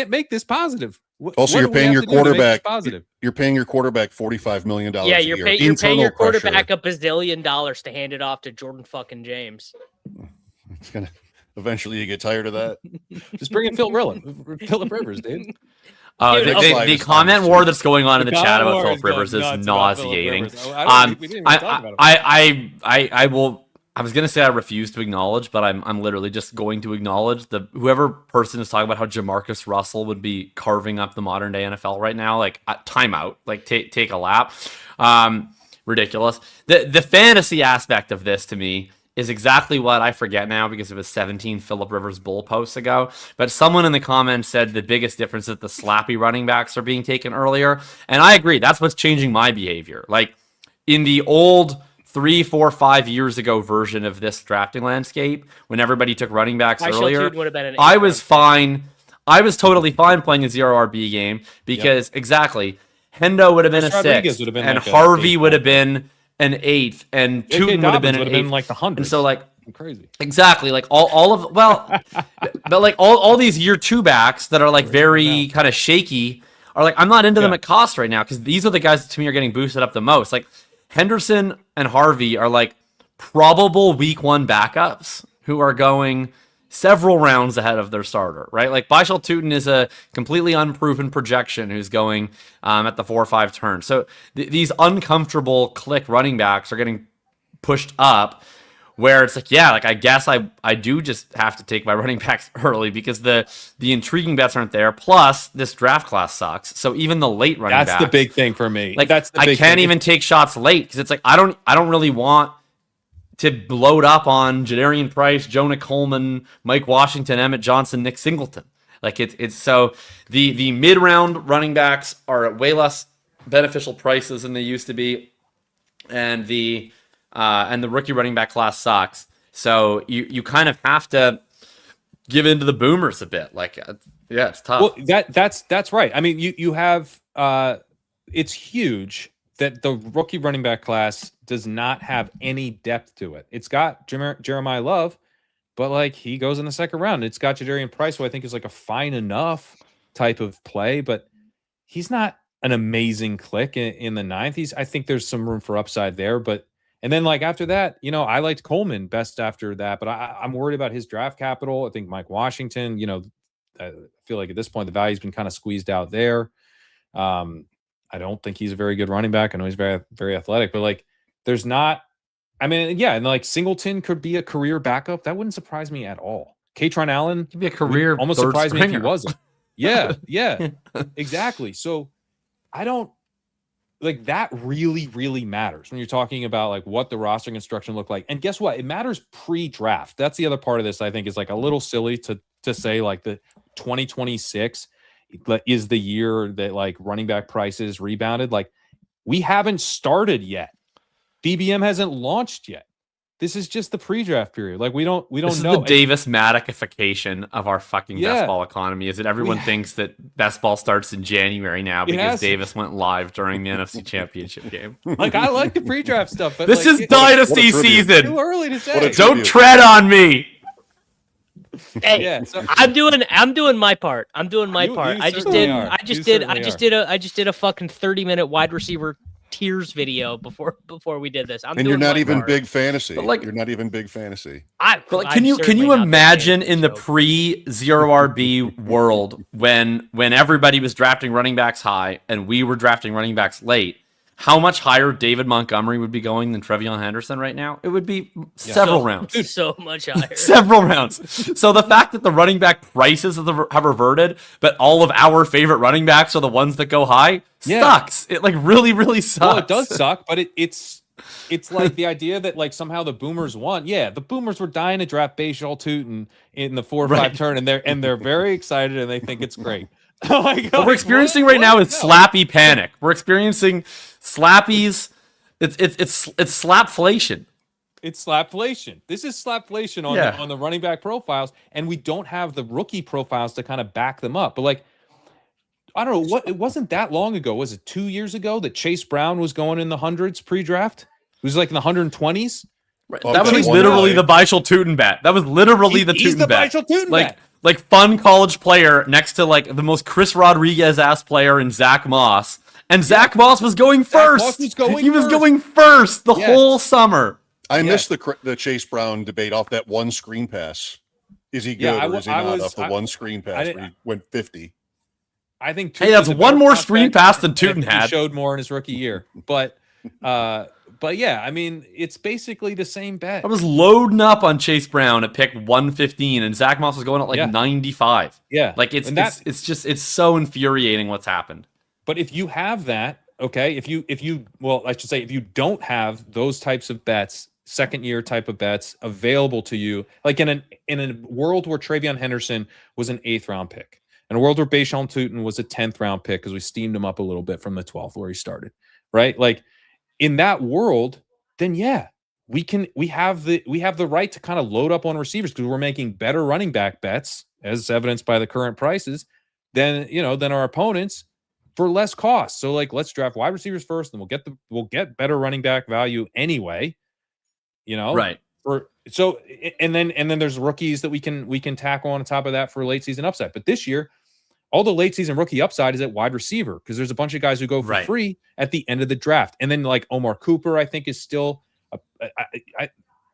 make this positive. Also, you're paying your quarterback positive. You're paying your quarterback $45 million. Yeah, you're paying your quarterback $1 bazillion to hand it off to Jordan fucking James. It's gonna eventually you get tired of that. Just bring in Philip Rivers, dude. The comment war that's going on in the chat about Philip Rivers is nauseating. I was gonna say I refuse to acknowledge, but I'm literally just going to acknowledge whoever person is talking about how Jamarcus Russell would be carving up the modern day NFL right now. Like timeout, like take a lap. Ridiculous. The fantasy aspect of this to me is exactly what I forget now because it was 17 Philip Rivers bull posts ago. But someone in the comments said the biggest difference is that the slappy running backs are being taken earlier. And I agree. That's what's changing my behavior. Like in the old 3, 4, 5 years ago version of this drafting landscape, when everybody took running backs earlier, I was fine. I was totally fine playing a 0 RB game because exactly Hendo would have been a 6, and Harvey would have been an 8th, and Tootin would have been an 8th, like the 100s. And so like crazy, exactly, like all of but like all these year 2 backs that are like very kind of shaky are like I'm not into them at cost right now because these are the guys that to me are getting boosted up the most. Like Henderson and Harvey are like probable week 1 backups who are going several rounds ahead of their starter, right? Like Bishal Tootin is a completely unproven projection who's going at the 4 or 5 turn. So these uncomfortable click running backs are getting pushed up where it's like, yeah, like I guess I do just have to take my running backs early because the intriguing bets aren't there. Plus this draft class sucks. So even the late running backs. That's the big thing for me. Like I can't even take shots late because it's like I don't really want to load up on Jadarian Price, Jonah Coleman, Mike Washington, Emmett Johnson, Nick Singleton. Like it's so the mid-round running backs are at way less beneficial prices than they used to be, and the rookie running back class sucks. So you kind of have to give into the boomers a bit. Like it's tough. Well, that's right. I mean, you have it's huge that the rookie running back class does not have any depth to it. It's got Jeremiah Love, but like he goes in the second round. It's got Jadarian Price, who I think is like a fine enough type of play, but he's not an amazing click in the 9th. I think there's some room for upside there, and then like after that, I liked Coleman best after that, but I'm worried about his draft capital. I think Mike Washington, I feel like at this point the value's been kind of squeezed out there. I don't think he's a very good running back. I know he's very, very athletic, but like there's not, I mean, yeah. And like Singleton could be a career backup. That wouldn't surprise me at all. Katron Allen could be a career. Almost surprised me if he wasn't. Yeah. Exactly. So I don't like that really, really matters when you're talking about like what the roster construction looked like. And guess what? It matters pre-draft. That's the other part of this. I think is like a little silly to say like the 2026 is the year that like running back prices rebounded. Like we haven't started yet. BBM hasn't launched yet. This is just the pre-draft period. Like we don't this know. Is the Davis Maddocification of our fucking best ball economy is that everyone thinks that best ball starts in January now because Davis went live during the NFC Championship game. Like I like the pre-draft stuff, but this is dynasty season. Too early to say. Don't tread on me. Hey, I'm doing my part. I just did a fucking 30-minute wide receiver tiers video before we did this. You're not even big fantasy. You're not even big fantasy. Can you imagine in the pre-0 RB world when everybody was drafting running backs high and we were drafting running backs late? How much higher David Montgomery would be going than TreVeyon Henderson right now? It would be several rounds. So much higher. Several rounds. So the fact that the running back prices have reverted, but all of our favorite running backs are the ones that go high, sucks. It like really, really sucks. Well, it does suck, but it's like the idea that like somehow the boomers won. Yeah, the boomers were dying to draft Bishal Tootin in the 4 or 5 turn, and they're very excited and they think it's great. What we're experiencing right now is slappy panic. We're experiencing slappies. It's slapflation. It's slapflation. This is slapflation on the running back profiles, and we don't have the rookie profiles to kind of back them up. But like, I don't know what. It wasn't that long ago. Was it 2 years ago that Chase Brown was going in the hundreds pre-draft? It was like in the 120s. Right. That was literally the Bishal Tootin bet. That was literally the Tootin bet. Bishal Tootin bet. Like fun college player next to like the most Chris Rodriguez ass player in Zach Moss, and Zach Moss was going first. He was going first the whole summer. I missed the Chase Brown debate off that one screen pass. Is he good or is he not off the one screen pass where he went 50? I think hey, that's one more screen pass than Tootin had. He showed more in his rookie year, but yeah, I mean, it's basically the same bet. I was loading up on Chase Brown at pick 115, and Zach Moss was going at like 95. Yeah, like it's so infuriating what's happened. But if you have that, okay, if you I should say if you don't have those types of bets, second year type of bets available to you, like in a world where TreVeyon Henderson was an 8th round pick, in a world where Bayshawn Tootin was a 10th round pick because we steamed him up a little bit from the 12th where he started, right? Like in that world, then yeah, we have the right to kind of load up on receivers because we're making better running back bets, as evidenced by the current prices, than our opponents for less cost. So like, let's draft wide receivers first, and we'll get better running back value anyway. Right. And then there's rookies that we can tackle on top of that for late season upside. But this year, all the late season rookie upside is at wide receiver because there's a bunch of guys who go for free at the end of the draft. And then like Omar Cooper, I think is still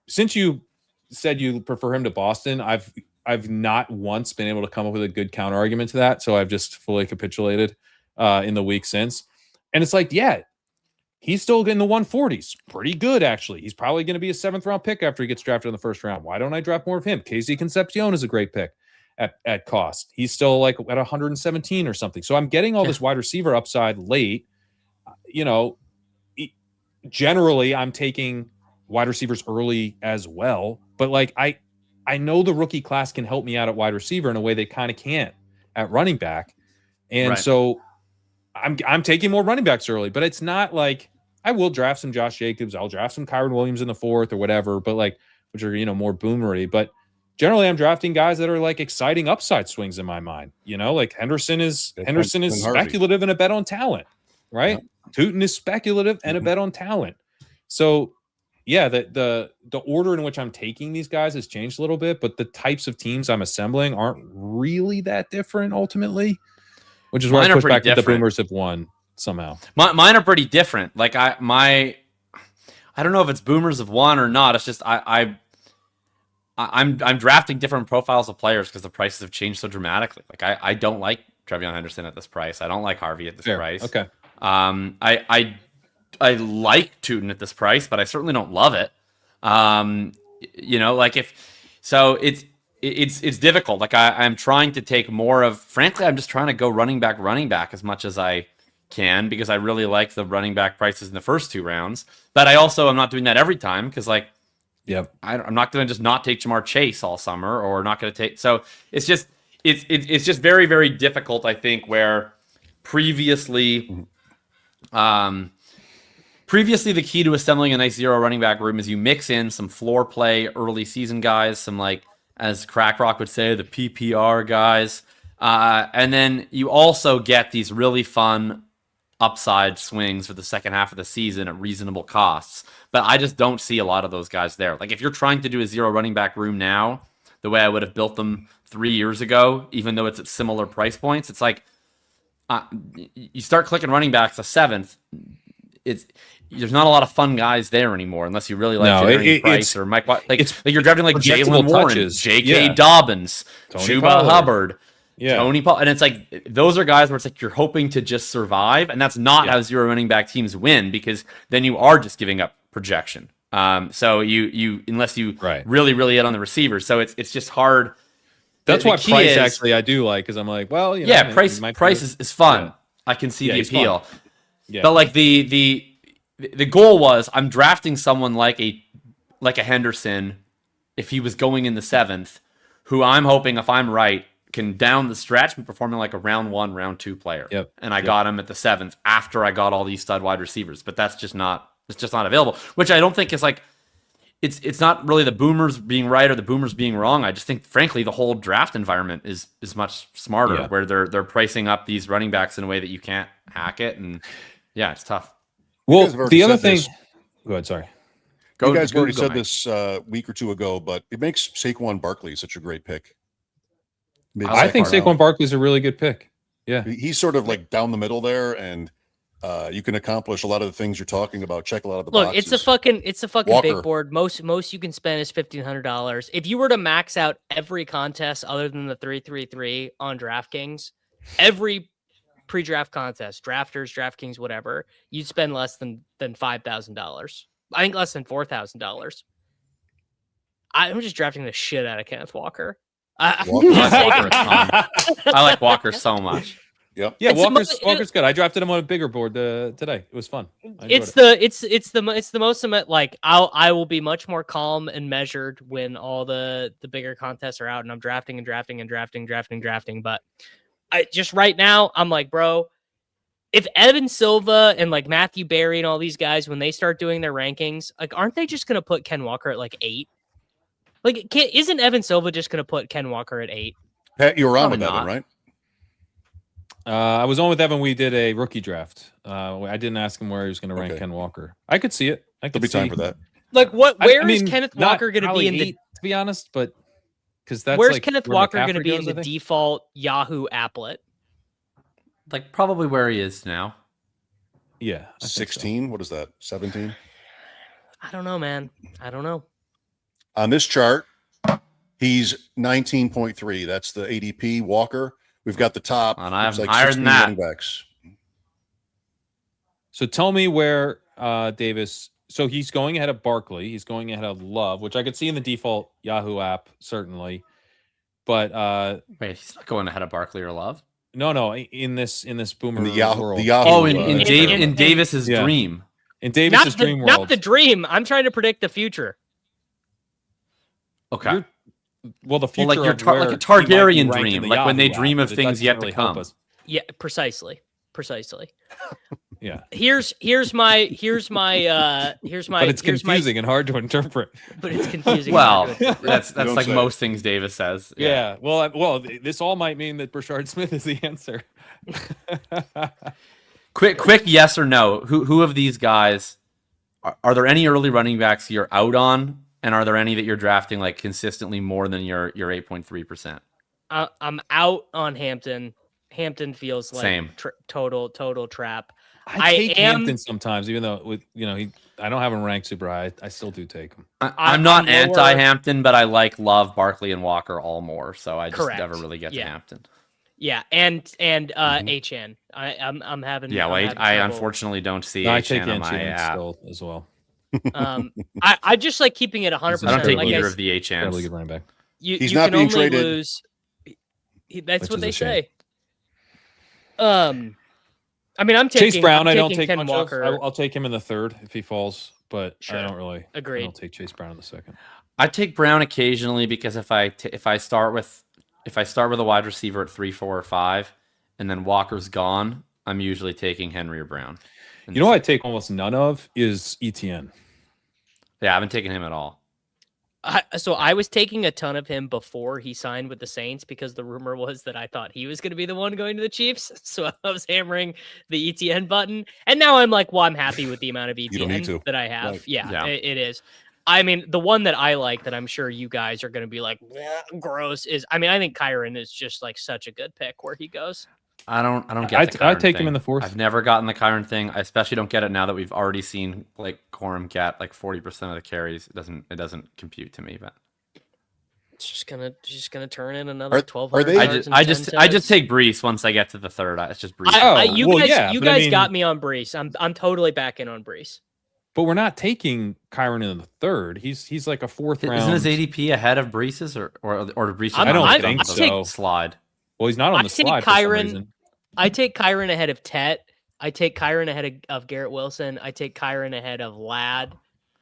since you said you prefer him to Boston, I've not once been able to come up with a good counter argument to that. So I've just fully capitulated in the week since. And it's like, yeah, he's still in the 140s. Pretty good, actually. He's probably going to be a 7th round pick after he gets drafted in the 1st round. Why don't I draft more of him? KZ Concepcion is a great pick at cost. He's still like at 117 or something. So I'm getting all this wide receiver upside late. Generally, I'm taking wide receivers early as well. But like I know the rookie class can help me out at wide receiver in a way they kind of can't at running back. And so I'm taking more running backs early, but it's not like I will draft some Josh Jacobs. I'll draft some Kyron Williams in the 4th or whatever, but like, which are, more boomery. But generally I'm drafting guys that are like exciting upside swings in my mind. Like Henderson is speculative and a bet on talent, right? Tootin is speculative and a bet on talent. So yeah, the order in which I'm taking these guys has changed a little bit, but the types of teams I'm assembling aren't really that different ultimately, which is why I push back that the boomers have won somehow. Mine are pretty different. Like I don't know if it's boomers have won or not. It's just I'm drafting different profiles of players because the prices have changed so dramatically. Like I don't like TreVeyon Henderson at this price. I don't like Harvey at this price. Okay. I like Tootin at this price, but I certainly don't love it. It's difficult. Like I'm trying to take more of, frankly, I'm just trying to go running back as much as I can because I really like the running back prices in the first 2 rounds. But I also am not doing that every time because I'm not going to just not take Jamar Chase all summer or not going to take. So it's just very, very difficult. I think where previously the key to assembling a nice zero running back room is you mix in some floor play early season guys, some like, as Crack Rock would say, the PPR guys. And then you also get these really fun upside swings for the second half of the season at reasonable costs. But I just don't see a lot of those guys there. Like if you're trying to do a zero running back room now, the way I would have built them 3 years ago, even though it's at similar price points, it's like you start clicking running backs a 7th. There's not a lot of fun guys there anymore unless you really like Price or Mike. Like you're drafting like Jalen Warren, JK Dobbins, Chuba Hubbard, Tony Paul, and it's like those are guys where it's like you're hoping to just survive, and that's not how zero running back teams win because then you are just giving up projection. So you unless you really hit on the receivers, so it's just hard. That's why Price actually I do like because I'm like, well, Price is fun. Yeah. I can see the appeal. But like the goal was I'm drafting someone like a Henderson if he was going in the 7th, who I'm hoping if I'm right can down the stretch be performing like a round 1, round 2 player. And I got him at the 7th after I got all these stud wide receivers, but that's just not available, which I don't think is like it's not really the boomers being right or the boomers being wrong. I just think frankly the whole draft environment is much smarter where they're pricing up these running backs in a way that you can't hack it, and it's tough. Well, the other thing. Go ahead. Sorry. You guys already said this week or 2 ago, but it makes Saquon Barkley such a great pick. I think Saquon Barkley is a really good pick. Yeah, he's sort of like down the middle there, and you can accomplish a lot of the things you're talking about. Check a lot of the boxes. It's a fucking Walker. Big board. Most you can spend is $1,500. If you were to max out every contest other than the 333 on DraftKings, every pre-draft contest, drafters, DraftKings, whatever, you'd spend less than $5,000. I think less than $4,000. I'm just drafting the shit out of Kenneth Walker. I like Walker so much. Yep. Yeah, Walker's good. I drafted him on a bigger board today. It was fun. It's the most like I will be much more calm and measured when all the bigger contests are out and I'm drafting. But I just right now I'm like, bro, if Evan Silva and like Matthew Berry and all these guys, when they start doing their rankings, like, aren't they just gonna put Ken Walker at like 8? Like, isn't Evan Silva just gonna put Ken Walker at 8? Pat, you were on with Evan, right? I was on with Evan. We did a rookie draft. I didn't ask him where he was going to rank Ken Walker. I could see it. There'll be time for that. Like, where is Kenneth Walker going to be in the? To be honest, but because that's where's like Kenneth Walker going to be in the default Yahoo applet? Like probably where he is now. Yeah, 16. So. What is that? 17. I don't know, man. I don't know. On this chart, he's 19.3. That's the ADP Walker. We've got the top. And I have like higher than that. Backs. So tell me where Davis. So he's going ahead of Barkley. He's going ahead of Love, which I could see in the default Yahoo app, certainly. But wait, he's not going ahead of Barkley or Love. No, in this boomer in the Yahoo world. The Yahoo, oh, in Davis's dream. In Davis's dream world. Not the dream. I'm trying to predict the future. Okay. Well, the future, like a Targaryen dream, like when they dream of things yet to come. Yeah, precisely. Yeah. Here's my. But it's confusing and hard to interpret. But it's confusing. Well, that's like most things Davis says. Yeah. Well, this all might mean that Brashard Smith is the answer. quick, yes or no? Who of these guys are there any early running backs you're out on? And are there any that you're drafting like consistently more than your 8.3%? I'm out on Hampton. Hampton feels like total trap. I take Hampton sometimes, even though I don't have him ranked super high. I still do take him. I'm not anti-Hampton, but I like Love, Barkley, and Walker all more. So I just never really get to Hampton. Yeah, and HN. I'm having. Yeah, I unfortunately don't see HN on my app still as well. I just like keeping it 100%. I don't take either of the HNs. Really good running back. He's not being traded. That's what they say. I mean, I'm taking Chase Brown. I don't take Ken much Walker. of. I'll take him in the third if he falls, but sure. I don't really. Agree. I don't take Chase Brown in the second. I take Brown occasionally because if I start with a wide receiver at 3, 4, or 5, and then Walker's gone, I'm usually taking Henry or Brown. You know what I take almost none of is ETN. Yeah, I haven't taken him at all. So I was taking a ton of him before he signed with the Saints because the rumor was that I thought he was going to be the one going to the Chiefs. So I was hammering the ETN button. And now I'm like, well, I'm happy with the amount of ETN that I have. Right. Yeah. It is. I mean, the one that I like that I'm sure you guys are going to be like, gross is, I think Kyron is just like such a good pick where he goes. I don't get the Kyron I'd take thing. him in the fourth. I've never gotten the Kyron thing. I especially don't get it now that we've already seen like Corum get like 40% of the carries. It doesn't compute to me, but it's just gonna turn in another 1,200. I just take Brees once I get to the third. It's just Brees. You guys got me on Brees. I'm totally back in on Brees. But we're not taking Kyron in the third. He's like a fourth round. Isn't his ADP ahead of Brees's or Brees? I don't think so. Slide. Well, he's not on the slide for some reason. I take Kyron ahead of Tet. I take Kyron ahead of Garrett Wilson. I take Kyron ahead of Ladd.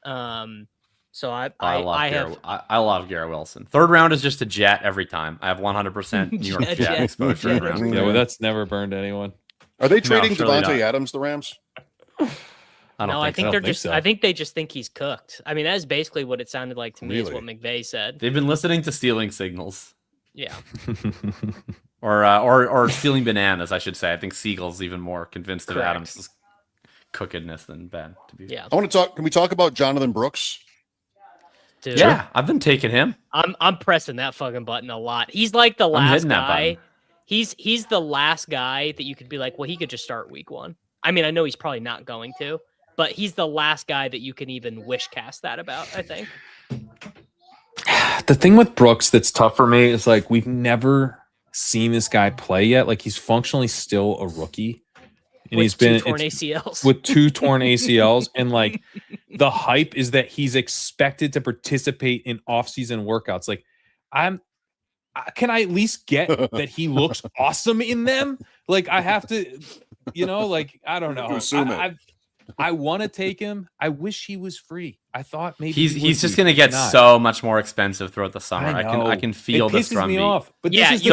So I love Garrett Wilson. Third round is just a jet every time. I have 100% New York Jet exposure. Yeah, well, that's never burned anyone. Are they trading Devontae Adams, the Rams? I think they just think he's cooked. I mean, that's basically what it sounded like to me. Is what McVay said. They've been listening to stealing signals. Yeah. or stealing bananas, I should say. I think Siegel's even more convinced of Adams' cookedness than Ben. I want to talk. Can we talk about Jonathon Brooks? Dude. Yeah, I've been taking him. I'm pressing that fucking button a lot. He's like the last guy. He's the last guy that you could be like, well, he could just start week 1. I mean, I know he's probably not going to, but he's the last guy that you can even wish cast that about, I think. The thing with Brooks that's tough for me is like we've never seen this guy play yet. Like he's functionally still a rookie. And with he's been torn ACLs. with 2 torn ACLs. And like the hype is that he's expected to participate in off-season workouts. Like can I at least get that he looks awesome in them? Like I have to, like, I don't know. I want to take him. I wish he was free. I thought maybe he's just going to get so much more expensive throughout the summer. I can feel this pisses from me me. off. But yeah, if you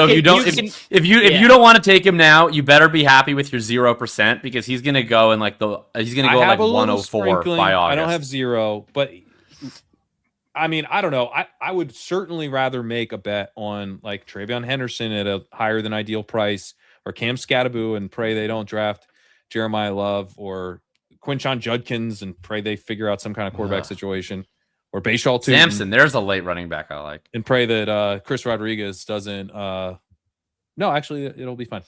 don't want to take him now, you better be happy with your 0% because he's going to go in like 104 by August. I don't have 0, but I mean, I don't know. I would certainly rather make a bet on like TreVeyon Henderson at a higher than ideal price, or Cam Scattaboo and pray they don't draft Jeremiah Love, or Quinshon Judkins and pray they figure out some kind of quarterback situation, or Bayshall too. Samson, there's a late running back I like. And pray that Chris Rodriguez doesn't. No, actually, it'll be fine.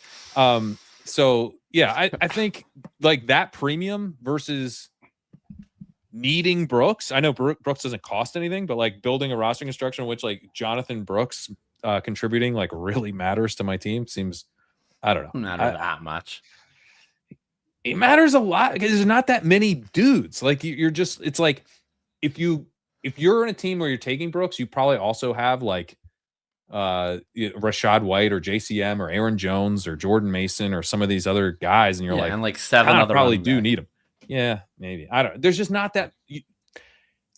So yeah, I think like that premium versus needing Brooks. I know Brooks doesn't cost anything, but like building a roster construction in which like Jonathon Brooks contributing like really matters to my team seems. I don't know. Not that much. It matters a lot because there's not that many dudes. Like you're just, it's like if you're in a team where you're taking Brooks, you probably also have like Rashad White or JCM or Aaron Jones or Jordan Mason or some of these other guys, and you're like, and like 7 other probably do need them. Yeah, maybe. I don't. There's just not that. There's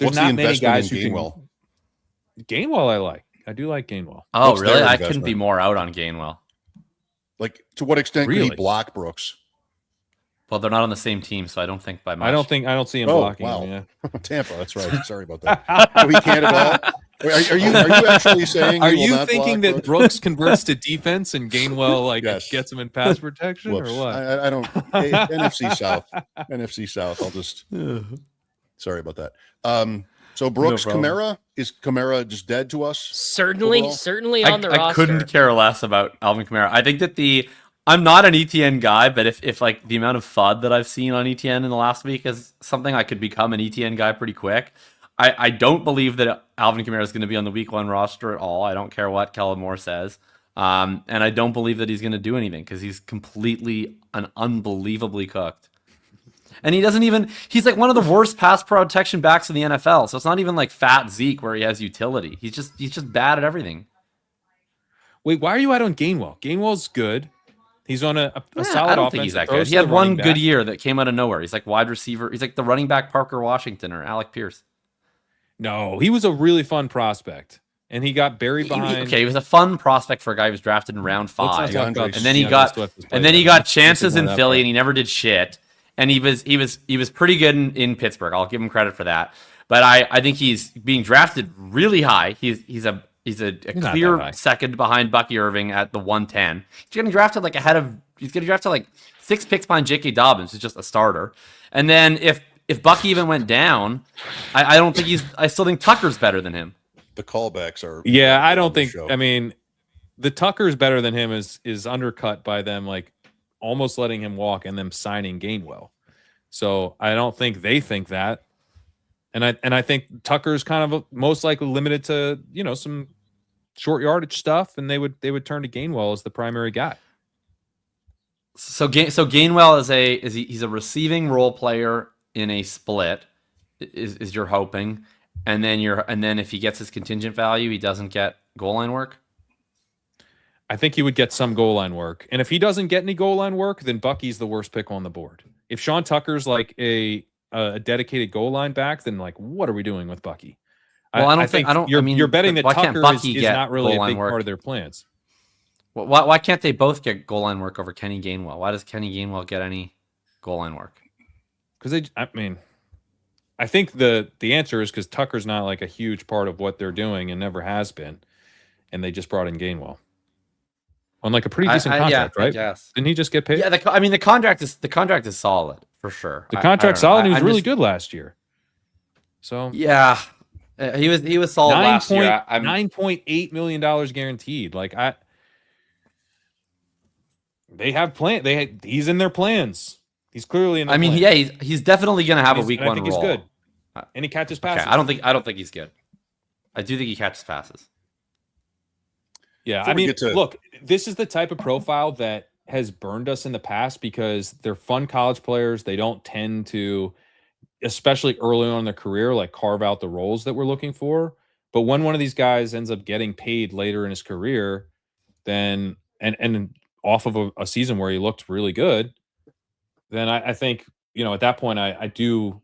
What's not the many guys in who Gainwell? Gainwell, I like. I do like Gainwell. Oh, What's really? their I investment? couldn't be more out on Gainwell. Like, to what extent could Really? he block Brooks? Well, they're not on the same team, so I don't think by much. I don't see him Oh, blocking. wow. Yeah. Tampa, that's right. Sorry about that. So he can't at all? Are you actually saying Are he will you not thinking block that Brooks converts to defense and Gainwell like Yes. gets him in pass protection, Whoops. or what? I don't. NFC South. NFC South. I'll just. Sorry about that. So Brooks, No problem. Kamara, is Kamara just dead to us? Certainly overall? on the I roster. couldn't care less about Alvin Kamara. I think that I'm not an ETN guy, but if like the amount of FUD that I've seen on ETN in the last week is something, I could become an ETN guy pretty quick. I don't believe that Alvin Kamara is going to be on the week 1 roster at all. I don't care what Kellen Moore says. And I don't believe that he's going to do anything because he's completely and unbelievably cooked. And he's like one of the worst pass protection backs in the NFL. So it's not even like fat Zeke where he has utility. He's just bad at everything. Wait, why are you out on Gainwell? Gainwell's good. He's on a solid I don't offense. think he's that good. He had one good year that came out of nowhere. He's like wide receiver. He's like the running back Parker Washington or Alec Pierce. No, he was a really fun prospect. And he got buried behind. He was a fun prospect for a guy who was drafted in round 5. Let's not talk about And then he DeAndre got Swift chances in that Philly part. and he never did shit. And he was pretty good in Pittsburgh. I'll give him credit for that. But I think he's being drafted really high. He's a clear second behind Bucky Irving at the 110. He's getting drafted like 6 picks behind JK Dobbins, who's just a starter. And then if Bucky even went down, I still think Tucker's better than him. The callbacks are. Yeah, I don't think. I mean, the Tucker's better than him is undercut by them like almost letting him walk and them signing Gainwell. So I don't think they think that. And I think Tucker's kind of most likely limited to some short yardage stuff, and they would turn to Gainwell as the primary guy. So Gainwell he's a receiving role player in a split is you're hoping, and then if he gets his contingent value, he doesn't get goal line work. I think he would get some goal line work, and if he doesn't get any goal line work, then Bucky's the worst pick on the board. If Sean Tucker's like a dedicated goal line back, then like what are we doing with Bucky? Well, You're betting that Tucker is not really a big work? part of their plans. Well, why can't they both get goal line work over Kenny Gainwell? Why does Kenny Gainwell get any goal line work? Because I think the answer is because Tucker's not like a huge part of what they're doing and never has been, and they just brought in Gainwell on like a pretty decent contract, right? Yes. Didn't he just get paid? Yeah, the contract is solid for sure. The contract's solid. He was really good last year. So yeah, he was solid last year. $9.8 million guaranteed. Like they have plan. He's in their plans. He's clearly in. He's definitely going to have a week 1 role. I think he's good, and he catches passes. Okay, I don't think he's good. I do think he catches passes. Yeah, I mean, look, this is the type of profile that has burned us in the past because they're fun college players. They don't tend to, especially early on in their career, like carve out the roles that we're looking for. But when one of these guys ends up getting paid later in his career, then and off of a season where he looked really good, then I think, at that point I do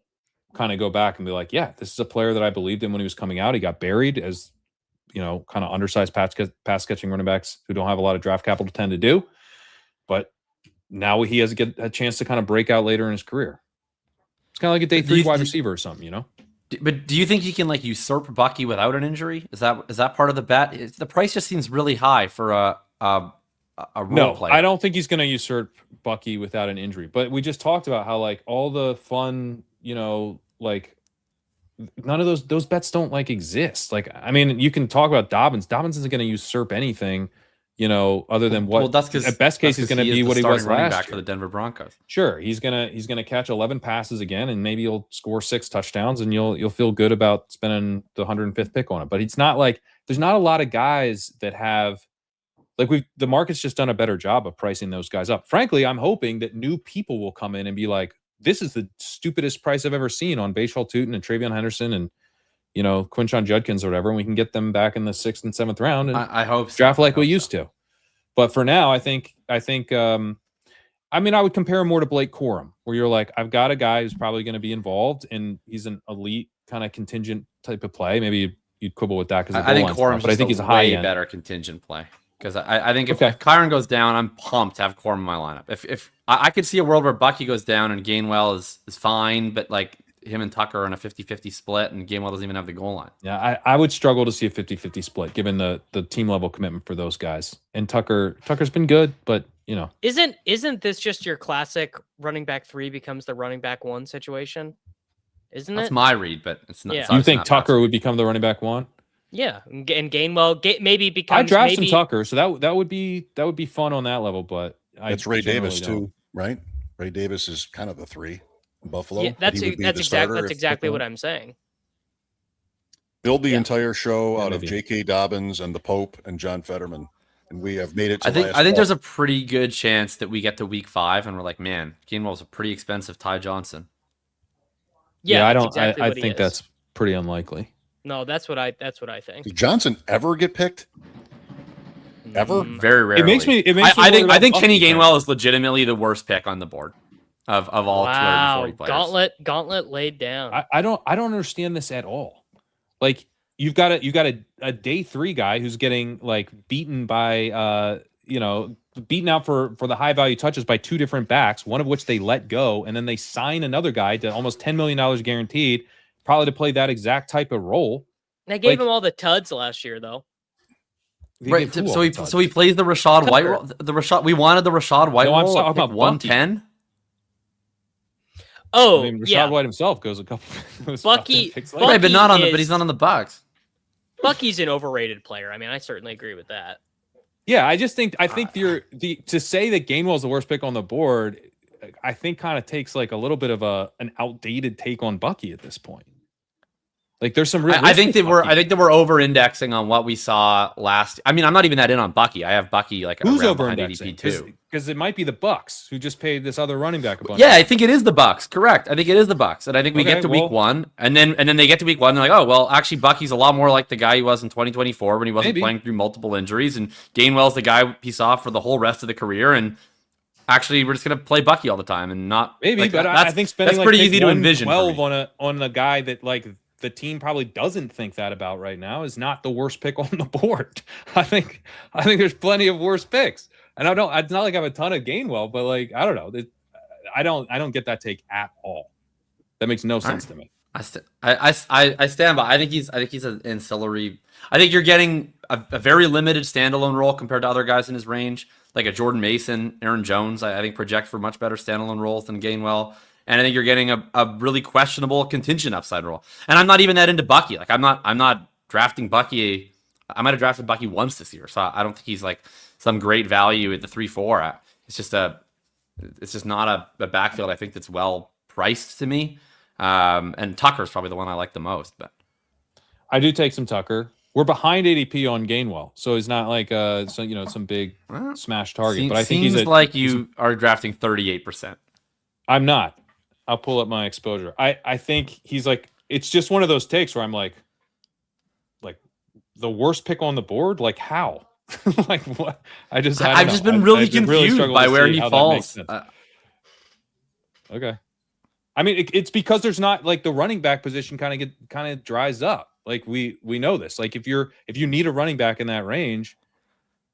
kind of go back and be like, yeah, this is a player that I believed in when he was coming out. He got buried as, kind of undersized pass catching running backs who don't have a lot of draft capital tend to do. But now he has a chance to kind of break out later in his career. It's kind of like a day 3 wide receiver or something, But do you think he can usurp Bucky without an injury? Is that part of the bet? The price just seems really high for a role player. I don't think he's going to usurp Bucky without an injury. But we just talked about how all the fun, none of those bets don't exist. I mean, you can talk about Dobbins. Dobbins isn't going to usurp anything, other than what. Well, that's because at best case he's going to be what he was last year for the Denver Broncos. Sure, he's gonna catch 11 passes again, and maybe he'll score 6 touchdowns, and you'll feel good about spending the 105th pick on it. But it's not there's not a lot of guys that have the market's just done a better job of pricing those guys up. Frankly, I'm hoping that new people will come in and be like, this is the stupidest price I've ever seen on Bashal Tutin and TreVeyon Henderson and Quinshon Judkins or whatever, and we can get them back in the 6th and 7th round and I hope so. draft like we used to. But for now, I think I would compare him more to Blake Corum, where you're like, I've got a guy who's probably going to be involved, and he's an elite kind of contingent type of play. Maybe you'd quibble with that because I think Corum's but I think he's a high end better contingent play. Because I think if Kyron goes down, I'm pumped to have Corum in my lineup. If I could see a world where Bucky goes down and Gainwell is fine, but him and Tucker are in a 50-50 split, and Gainwell doesn't even have the goal line. Yeah, I would struggle to see a 50-50 split given the team level commitment for those guys. And Tucker's been good, but Isn't this just your classic running back 3 becomes the running back 1 situation? Isn't That's it? my read, but it's not. Yeah. It's you think Tucker possible. would become the running back 1? Yeah, and Gainwell maybe becomes. I draft some Tucker, so that would be fun on that level. But it's Ray Davis too, right? Ray Davis is kind of the 3 in Buffalo. Yeah, that's exactly what I'm saying. Build the entire show out of JK Dobbins and the Pope and John Fetterman, and we have made it. I think there's a pretty good chance that we get to week 5 and we're like, man, Gainwell's a pretty expensive Ty Johnson. Yeah, I think that's pretty unlikely. No, that's what I think. Did Johnson ever get picked? Ever? Very rarely. It makes me I think Kenny Gainwell is legitimately the worst pick on the board of all 240 players. Gauntlet laid down. I don't understand this at all. You've got a day 3 guy who's getting beaten by beaten out for the high value touches by 2 different backs, one of which they let go, and then they sign another guy to almost $10 million guaranteed, probably to play that exact type of role. They gave him all the tuds last year, though. Right. So he plays the Rashad White role. We wanted the Rashad White role. I'm talking about 110. Oh, Rashad White himself goes a couple. Bucky, right, but not on the. But he's not on the Bucs. Bucky's an overrated player. I mean, I certainly agree with that. Yeah, I think to say that Gainwell's the worst pick on the board, I think kind of takes a little bit of an outdated take on Bucky at this point. There's some. I think they were over indexing on what we saw last. I mean, I'm not even that in on Bucky. I have Bucky who's around over behind indexing ADP too. Because it might be the Bucs who just paid this other running back a bunch. Yeah, I think it is the Bucs. Correct. I think it is the Bucs, and I think we get to week 1, and then they get to week 1, and they're like, oh well, actually Bucky's a lot more like the guy he was in 2024 when he wasn't playing through multiple injuries, and Gainwell's the guy he saw for the whole rest of the career, and actually we're just gonna play Bucky all the time and not but I think spending that's pretty easy to envision. 12 on a guy that the team probably doesn't think that about right now is not the worst pick on the board. I think there's plenty of worse picks, and it's not like I have a ton of Gainwell, but I don't know. I don't get that take at all. That makes no sense to me. I stand by. I think he's an ancillary. I think you're getting a very limited standalone role compared to other guys in his range, like a Jordan Mason, Aaron Jones. I think project for much better standalone roles than Gainwell. And I think you're getting a really questionable contingent upside role. And I'm not even that into Bucky. I'm not drafting Bucky. I might have drafted Bucky once this year, so I don't think he's some great value at the 3-4. It's just not a backfield I think that's well priced to me. And Tucker's probably the one I like the most. But I do take some Tucker. we're behind ADP on Gainwell, so he's not like some big smash target. But I think seems like you are drafting 38%. I'm not. I'll pull up my exposure. I think he's like, it's just one of those takes where I'm like the worst pick on the board. Like how? Like what? I've just been really confused by where he falls. Okay. I mean, it's because there's not like the running back position kind of dries up. Like we know this. Like if you need a running back in that range,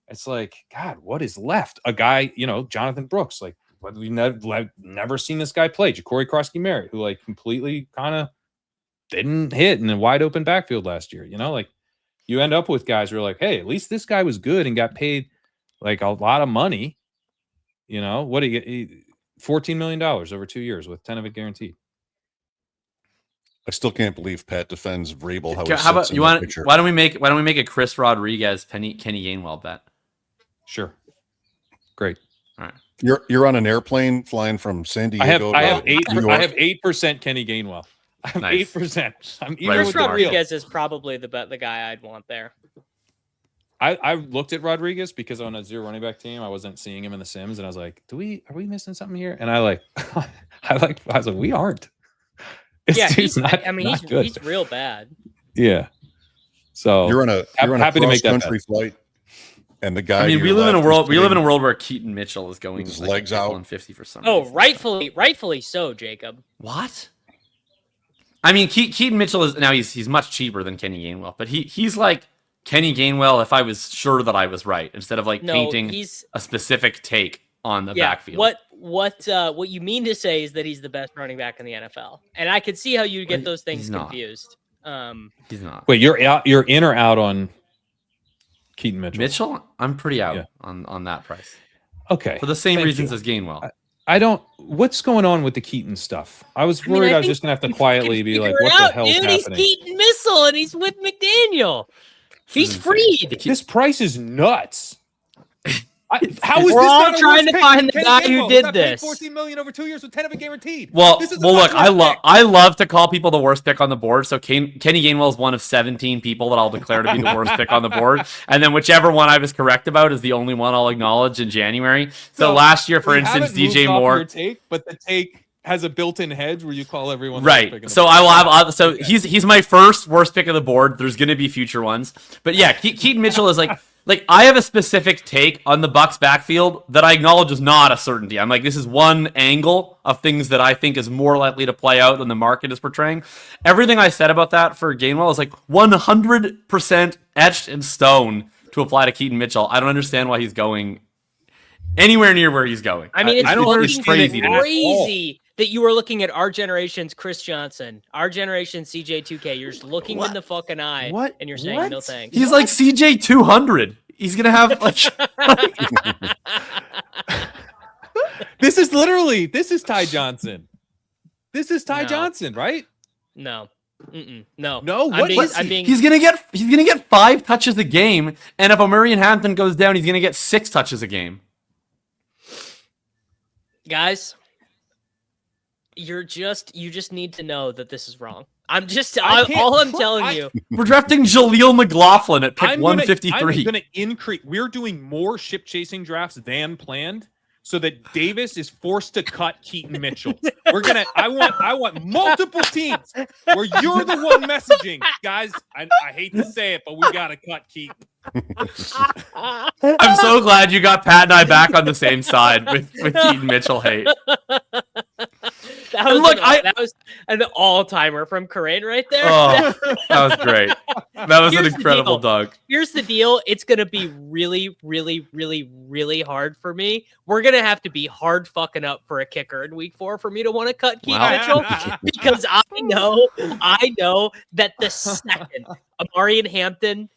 it's like, God, what is left? A guy, Jonathon Brooks, like we've never seen this guy play. Ja'Cory Krosky-Merritt, who like completely kind of didn't hit in a wide open backfield last year. Like you end up with guys who are like, hey, at least this guy was good and got paid like a lot of money. What do you get? $14 million over 2 years with 10 of it guaranteed. I still can't believe Pat defends Vrabel. How about you want? Why don't we make a Chris Rodriguez Kenny Gainwell bet? Sure. Great. All right. You're on an airplane flying from San Diego. I have 8% Kenny Gainwell. I have 8%. Chris Rodriguez is probably the guy I'd want there. I looked at Rodriguez because on a zero running back team, I wasn't seeing him in the Sims, and I was like, are we missing something here? And I was like, we aren't. He's real bad. Yeah. So you're on a cross-country flight, and the guy. I mean, we live in a world where Keaton Mitchell is going his legs out 150 for some. Oh, rightfully so, Jacob. What? I mean, Keaton Mitchell is now he's much cheaper than Kenny Gainwell, but he's like Kenny Gainwell if I was sure that I was right, instead of painting a specific take on the backfield. What you mean to say is that he's the best running back in the NFL, and I could see how you get those things confused. He's not. Wait, you're in or out on Keaton Mitchell? I'm pretty out on that price. Okay, for the same reasons as Gainwell. I don't. What's going on with the Keaton stuff? I was worried I was just gonna have to quietly be like, "What the hell's happening?" He's Keaton Mitchell, and he's with McDaniel. He's freed. This price is nuts. How is We're this all trying to find the guy who did this. $14 million over 2 years with 10 of it guaranteed. Well, look, I love to call people the worst pick on the board. So Kenny Gainwell is one of 17 people that I'll declare to be the worst pick on the board, and then whichever one I was correct about is the only one I'll acknowledge in January. So last year, for instance, DJ Moore. But the take has a built-in hedge where you call everyone right. So I will have. So he's my first worst pick of the board. There's going to be future ones, but yeah, Keaton Mitchell is like I have a specific take on the Bucs backfield that I acknowledge is not a certainty. I'm like, this is one angle of things that I think is more likely to play out than the market is portraying. Everything I said about that for Gainwell is like 100% etched in stone to apply to Keaton Mitchell. I don't understand why he's going anywhere near where he's going. I mean, it's crazy that you were looking at our generation's Chris Johnson, our generation's CJ2K. You're just looking in the fucking eye, and you're saying no thanks. He's like CJ 200. He's gonna have like. This is Ty Johnson. This is Ty Johnson, right? No. No. What is he? He's gonna get 5 touches a game, and if Omarion Hampton goes down, he's gonna get 6 touches a game. Guys, you just need to know that this is wrong. All I'm telling you. We're drafting Jaleel McLaughlin at pick 153. I'm gonna increase. We're doing more ship chasing drafts than planned, so that Davis is forced to cut Keaton Mitchell. I want multiple teams where you're the one messaging, guys. I hate to say it, but we gotta cut Keaton. I'm so glad you got Pat and I back on the same side with Keaton Mitchell hate. That was an all-timer from Corain right there. Oh, that was great. That was an incredible dunk. Here's the deal. It's going to be really, really, really, really hard for me. We're going to have to be hard fucking up for a kicker in week 4 for me to want to cut Keaton Mitchell because I know that the second Omarion Hampton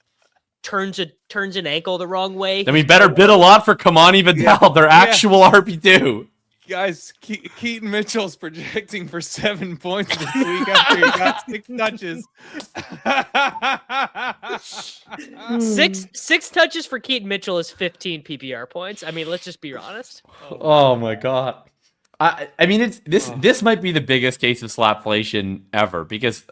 turns an ankle the wrong way. Then we better bid a lot for Kamani Vidal, their actual RB2. Guys, Keaton Mitchell's projecting for 7 points this week after he got 6 touches. Six touches for Keaton Mitchell is 15 PPR points. I mean, let's just be honest. Oh my God. I mean, it's this might be the biggest case of slapflation ever because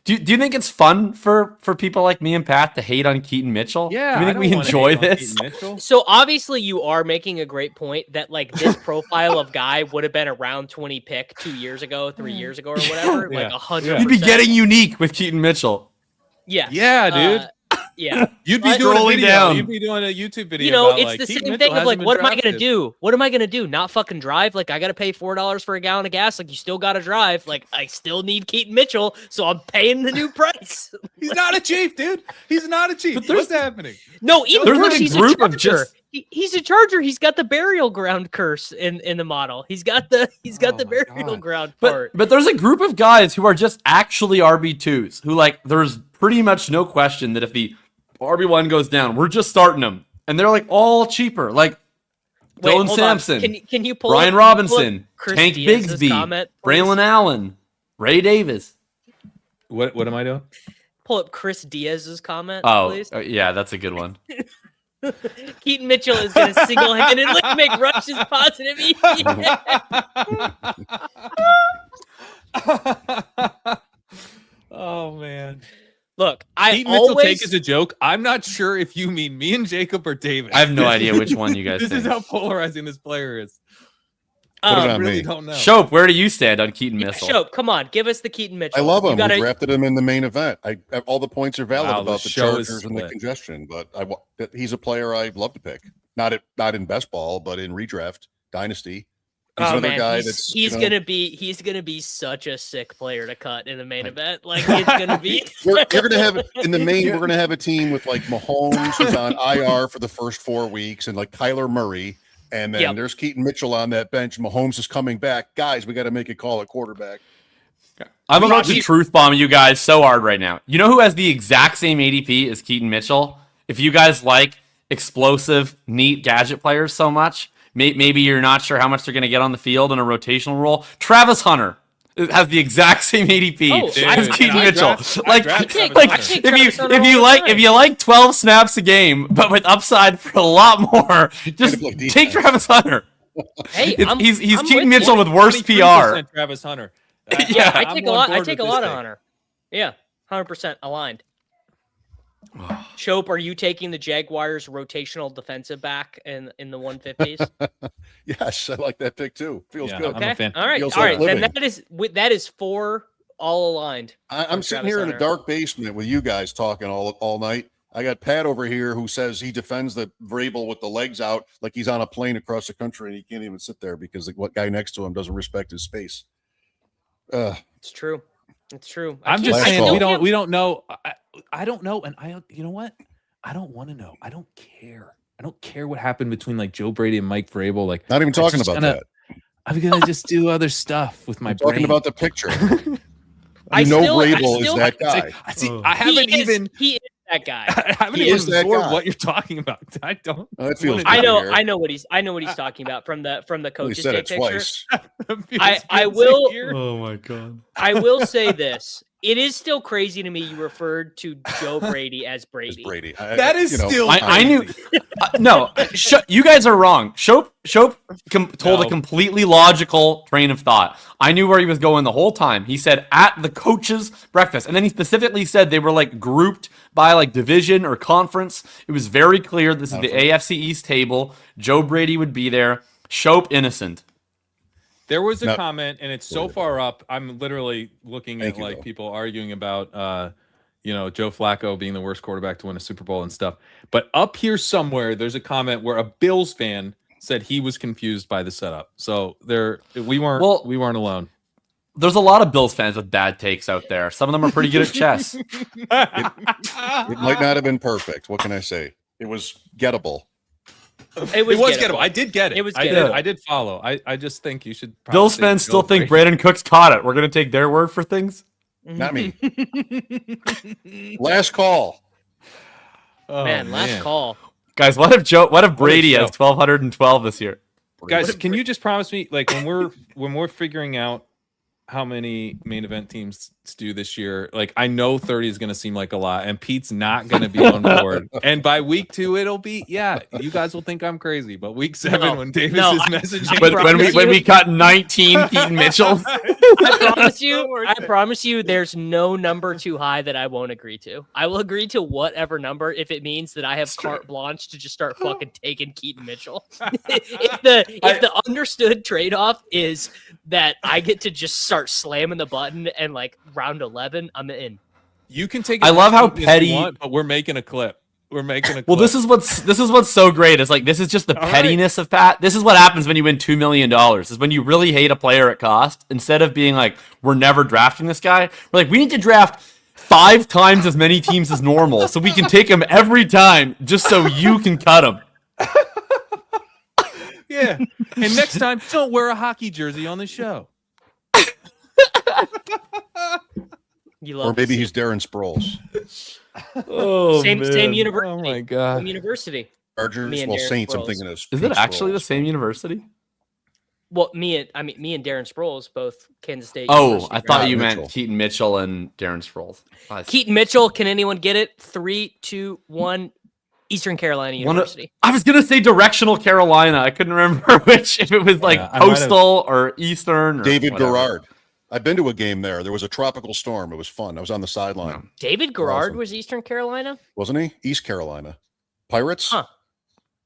do you think it's fun for people like me and Pat to hate on Keaton Mitchell? Yeah, do you think we enjoy this? So obviously you are making a great point that like this profile of guy would have been a round 20 pick 2 years ago, 3 years ago, or whatever. Like 100%. You'd be getting unique with Keaton Mitchell. Yes. Yeah, dude. Yeah, you'd be doing a video. You'd be doing a YouTube video. You know, about, it's like, the Keaton same Mitchell thing of like, what am I drafted. gonna do? What am I gonna do? Not fucking drive? Like, I gotta pay $4 for a gallon of gas. Like, you still gotta drive. Like, I still need Keaton Mitchell, so I'm paying the new price. He's not a chief, dude. He's not a chief. What's happening? No, even worse, like he's a Charger. He's a Charger. He's got the burial ground curse in the model. He's got the burial ground part. But there's a group of guys who are just actually RB2s who like there's pretty much no question that if the RB1 goes down, we're just starting them. And they're like all cheaper. Like Dylan Sampson, can you pull Brian up, Robinson, Chris Tank Diaz's Bigsby, comment, Braylon Allen, Ray Davis. What am I doing? Pull up Chris Diaz's comment, please. Yeah, that's a good one. Keaton Mitchell is going to single-handedly make rushes positive. Oh man. Look, Keaton Mitchell take as a joke. I'm not sure if you mean me and Jacob or David. I have no idea which one you guys This think. is how polarizing this player is. I really don't know. Shope, where do you stand on Keaton Mitchell? Shope, come on, give us the Keaton Mitchell. I love him. We drafted him in the main event. All the points are valid about the Chargers and the congestion, but he's a player I'd love to pick. Not in best ball, but in redraft dynasty. He's another guy he's gonna be such a sick player to cut in the main event. Like it's gonna be. You're gonna have in the main. We're gonna have a team with like Mahomes, who's on IR for the first 4 weeks, and like Kyler Murray, and then there's Keaton Mitchell on that bench. Mahomes is coming back, guys. We got to make a call at quarterback. I'm about to truth bomb you guys so hard right now. You know who has the exact same ADP as Keaton Mitchell? If you guys like explosive, neat gadget players so much. Maybe you're not sure how much they're going to get on the field in a rotational role. Travis Hunter has the exact same ADP as Keaton Mitchell. If you like 12 snaps a game, but with upside for a lot more, just take Travis Hunter. Hey, he's Keaton Mitchell with worse PR. Travis Hunter. Yeah, I take a lot of Hunter. Yeah, 100% aligned. Shope, are you taking the Jaguars rotational defensive back in the 150s? Yes, I like that pick too. Feels good. Okay. I'm a fan. All right. Then that is 4 all aligned. I'm sitting here in a dark basement with you guys talking all night. I got Pat over here who says he defends the Vrabel with the legs out like he's on a plane across the country and he can't even sit there because the guy next to him doesn't respect his space. It's true. It's true. I'm just saying we don't know. I don't know, and you know what? I don't want to know. I don't care. I don't care what happened between like Joe Brady and Mike Vrabel. Like, not even talking about that. I'm gonna just do other stuff with my brain. Talking about the picture. Vrabel is that guy. I haven't even. He is that guy. I haven't even absorbed what you're talking about. I don't. That feels. I know what he's talking about from the coach's said it picture. Twice. I will. Oh my god. I will say this. It is still crazy to me you referred to Joe Brady as Brady. That is still. I knew. No, you guys are wrong. Shope told a completely logical train of thought. I knew where he was going the whole time. He said at the coaches' breakfast, and then he specifically said they were like grouped by like division or conference. It was very clear this is the AFC East table. Joe Brady would be there. Shope innocent. There was a comment, and it's so far up. I'm literally looking at like people arguing about, Joe Flacco being the worst quarterback to win a Super Bowl and stuff. But up here somewhere, there's a comment where a Bills fan said he was confused by the setup. So we weren't alone. There's a lot of Bills fans with bad takes out there. Some of them are pretty good at chess. It might not have been perfect. What can I say? It was gettable. It was gettable. I did get it. It was I did follow. I just think you should. Bills fans still think Brandon Cooks caught it. We're going to take their word for things? Not me. Last call. Oh, last call. Guys, what if Brady has 1,212 this year? Guys, can you just promise me, like when we're figuring out how many main event teams do this year. Like, I know 30 is going to seem like a lot, and Pete's not going to be on board. And by week 2, it'll be, you guys will think I'm crazy. But week 7, when Davis is messaging, when we cut 19 Keaton Mitchells, I promise you, there's no number too high that I won't agree to. I will agree to whatever number if it means that I have carte blanche to just start fucking taking Keaton Mitchell. if the understood trade-off is that I get to just start slamming the button and like round 11, I'm in. You can take. I love how petty. But we're making a clip. We're making a clip. Well, this is what's so great. Is like this is just the pettiness of Pat. This is what happens when you win $2 million. Is when you really hate a player at cost. Instead of being like, we're never drafting this guy, we're like, we need to draft 5 times as many teams as normal, so we can take him every time, just so you can cut him. Yeah, and next time, don't wear a hockey jersey on the show. Or maybe he's Darren Sproles. Same university. Oh my god. Same university. Chargers. Well, Saints. I'm thinking of. Is it actually the same university? Well, me and Darren Sproles, both Kansas State. Oh, I thought you meant Keaton Mitchell and Darren Sproles. Keaton Mitchell. Can anyone get it? 3, 2, 1. Eastern Carolina University. I was gonna say directional Carolina. I couldn't remember which, if it was like coastal or eastern. Or David whatever. Garrard. I've been to a game there. There was a tropical storm. It was fun. I was on the sideline. David Garrard was Eastern Carolina, wasn't he? East Carolina Pirates. Huh.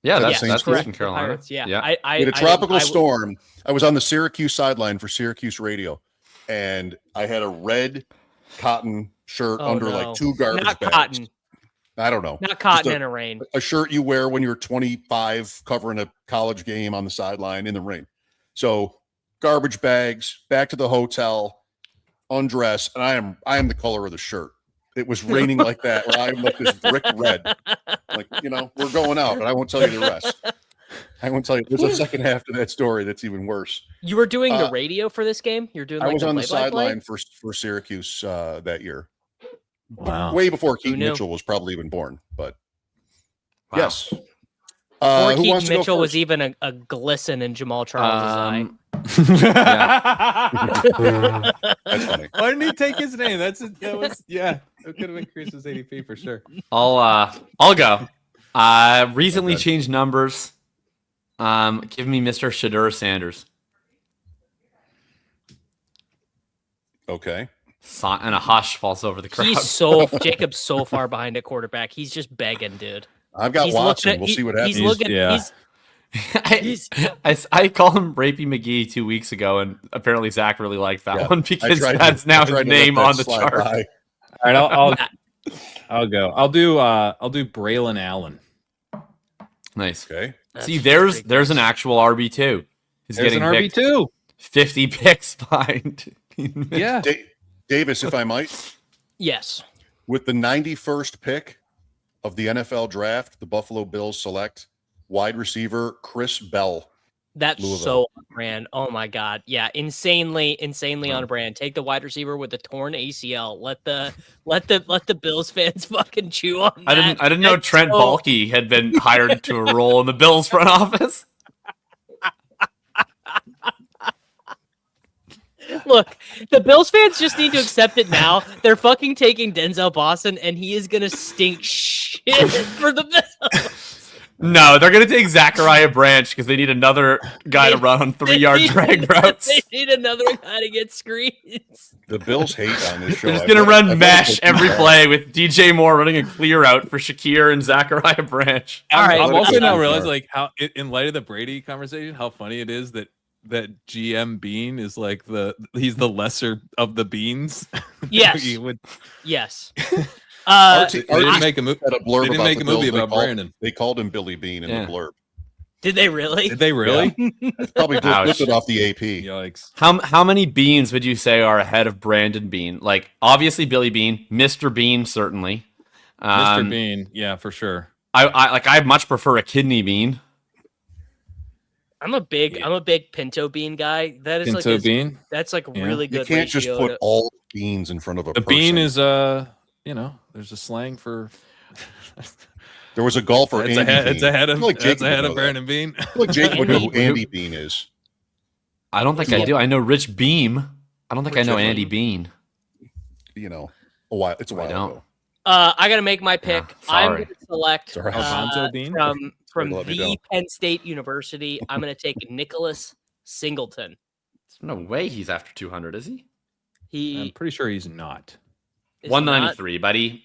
Yeah, that's correct. Eastern Carolina. Pirates, yeah. Yeah. We had a tropical storm. I was on the Syracuse sideline for Syracuse radio, and I had a red cotton shirt under like 2 garbage bags. Cotton. I don't know. Not cotton in a rain. A shirt you wear when you're 25 covering a college game on the sideline in the rain. So garbage bags, back to the hotel, undress, and I am the color of the shirt. It was raining like that. Where I'm like this brick red. Like, we're going out, but I won't tell you the rest. I won't tell you. There's a second half to that story that's even worse. You were doing the radio for this game? You're doing. I was on the sideline for Syracuse that year. Wow. Way before Keaton Mitchell was probably even born, but yes. Before Keaton Mitchell was even a glisten in Jamal Charles' eye. That's funny. Why didn't he take his name? It could have increased his ADP for sure. I'll go. Recently changed numbers. Give me Mr. Shadur Sanders. Okay. And a hush falls over the crowd. Jacob's so far behind at quarterback. He's just begging, dude. I've got Watson. We'll see what happens. I called him Rapey McGee 2 weeks ago, and apparently Zach really liked that one because that's now his name on the chart. All right, I'll go. I'll do Braylon Allen. Nice. Okay. See, there's an actual RB2. He's getting an RB2. 50 picks behind. Yeah. Davis, if I might. Yes. With the 91st pick of the NFL draft, the Buffalo Bills select wide receiver Chris Bell. That's Louisville. so on brand. Oh my god. Yeah, insanely on brand. Take the wide receiver with the torn ACL. Let the Bills fans fucking chew on that. I didn't know Trent Baalke had been hired to a role in the Bills front office. Look, the Bills fans just need to accept it now. They're fucking taking Denzel Boston, and he is gonna stink shit for the Bills. No, they're going to take Zachariah Branch because they need another guy to run on 3-yard drag routes. They need another guy to get screens. The Bills hate on this show. They're just going to run mesh every play with DJ Moore running a clear out for Shakir and Zachariah Branch. All right, I'm also now realizing like how, in light of the Brady conversation, how funny it is that GM Bean is like he's the lesser of the beans. Yes. Yes. They didn't make a movie. Had a blurb they didn't make a movie about Brandon. They called him Billy Bean in the blurb. Did they really? Did they really? Yeah. Probably lifted off the AP. Yikes. How many Beans would you say are ahead of Brandon Bean? Like obviously Billy Bean, Mr. Bean certainly. Mr. Bean, yeah, for sure. I much prefer a kidney bean. I'm a big pinto bean guy. That is pinto bean. That's like really good. You can't just put all beans in front of a person. Bean is there's a slang for. There was a golfer. It's ahead of Brandon Bean. Like Jake would know who Andy Bean is. I don't think I do. I know Rich Beam. I don't think I know Andy Bean. You know, a while. It's a while ago. I got to make my pick. I'm going to select Alfonso Bean from the Penn State University. I'm going to take Nicholas Singleton. There's no way he's after 200, is he? I'm pretty sure he's not. 193, buddy.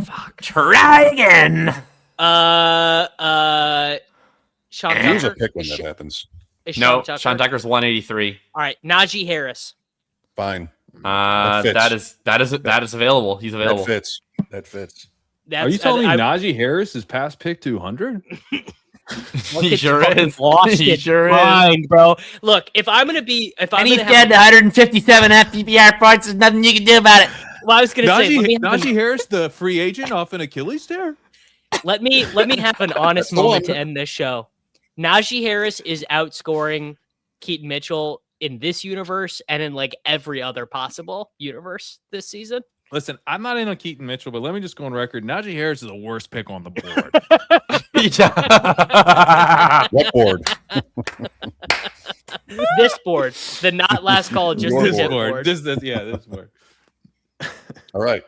Fuck. Try again. Sean Here's Tucker. a pick when that happens. No, Sean Tucker's 183. All right, Najee Harris. Fine. That is available. He's available. That fits. Are you telling me Najee Harris is past pick 200? He sure is. He sure is, bro. Look, if I'm gonna be, and he's dead 157 FPPR points. There's nothing you can do about it. Well, I was gonna say, Najee Harris, the free agent off an Achilles tear. Let me have an honest moment to end this show. Najee Harris is outscoring Keaton Mitchell in this universe and in like every other possible universe this season. Listen, I'm not in on Keaton Mitchell, but let me just go on record. Najee Harris is the worst pick on the board. What board? This board. The not last call, just this board. This board. All right.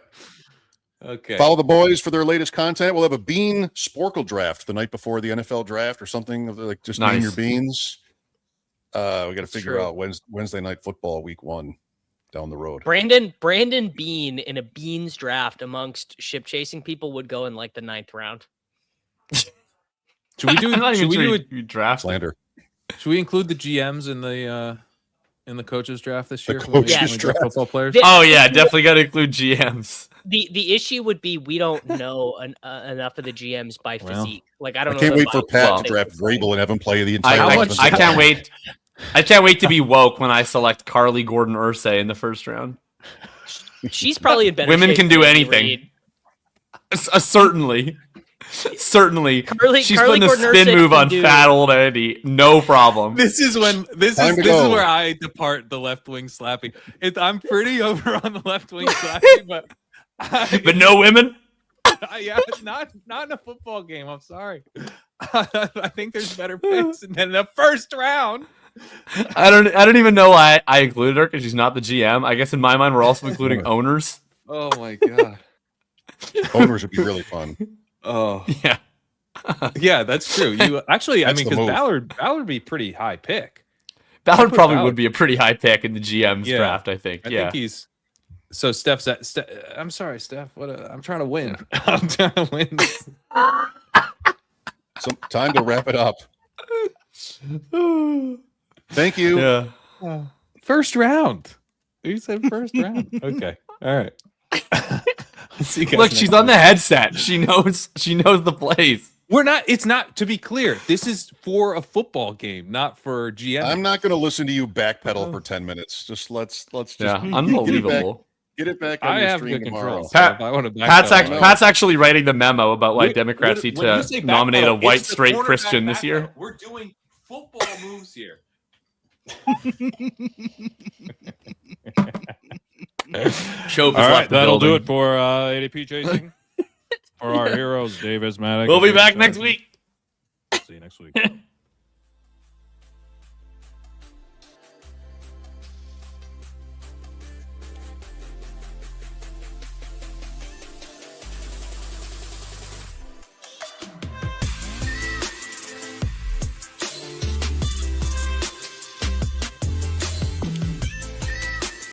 Okay. Follow the boys for their latest content. We'll have a bean sporkle draft the night before the NFL draft or something. Like just name your beans. We got to figure out Wednesday night football week 1 down the road. Brandon Bean in a beans draft amongst ship chasing people would go in like the 9th round. Should we do a draft slander? Should we include the GMs in the coaches draft this year? Draft football players. Oh yeah, definitely got to include GMs. The issue would be we don't know enough of the GMs by physique. Like I can't wait for Pat to draft Vrabel and have him play the entire. I can't wait. I can't wait to be woke when I select Carly Gordon Ursay in the first round. She's probably in better Women shape can do than anything. Certainly. Carly She's putting a spin move on fat old Andy. No problem. This is where I depart the left wing slapping. I'm pretty over on the left wing slapping, but no women. Yeah, not in a football game. I'm sorry. I think there's better picks than the first round. I don't even know why I included her because she's not the GM. I guess in my mind we're also including owners. Oh my god, owners would be really fun. Oh yeah, yeah, that's true. You actually, I mean, because Ballard would be pretty high pick. Ballard probably would be a pretty high pick in the GM's draft. I think. I think he's. So Steph's at. I'm sorry, Steph. I'm trying to win. I'm trying to win. So time to wrap it up. Thank you. Yeah. First round. You said first round. Okay. All right. Look, she's on the headset. She knows the plays. We're not. It's not. To be clear, this is for a football game, not for GM. I'm not going to listen to you backpedal for 10 minutes. Just let's just unbelievable. Get it back on your stream tomorrow. Pat's actually writing the memo about why Democrats need to nominate a white straight Christian this year. We're doing football moves here. All right, that'll do it for ADP chasing. For our heroes, Dave Asmatic. We'll be back next week. See you next week.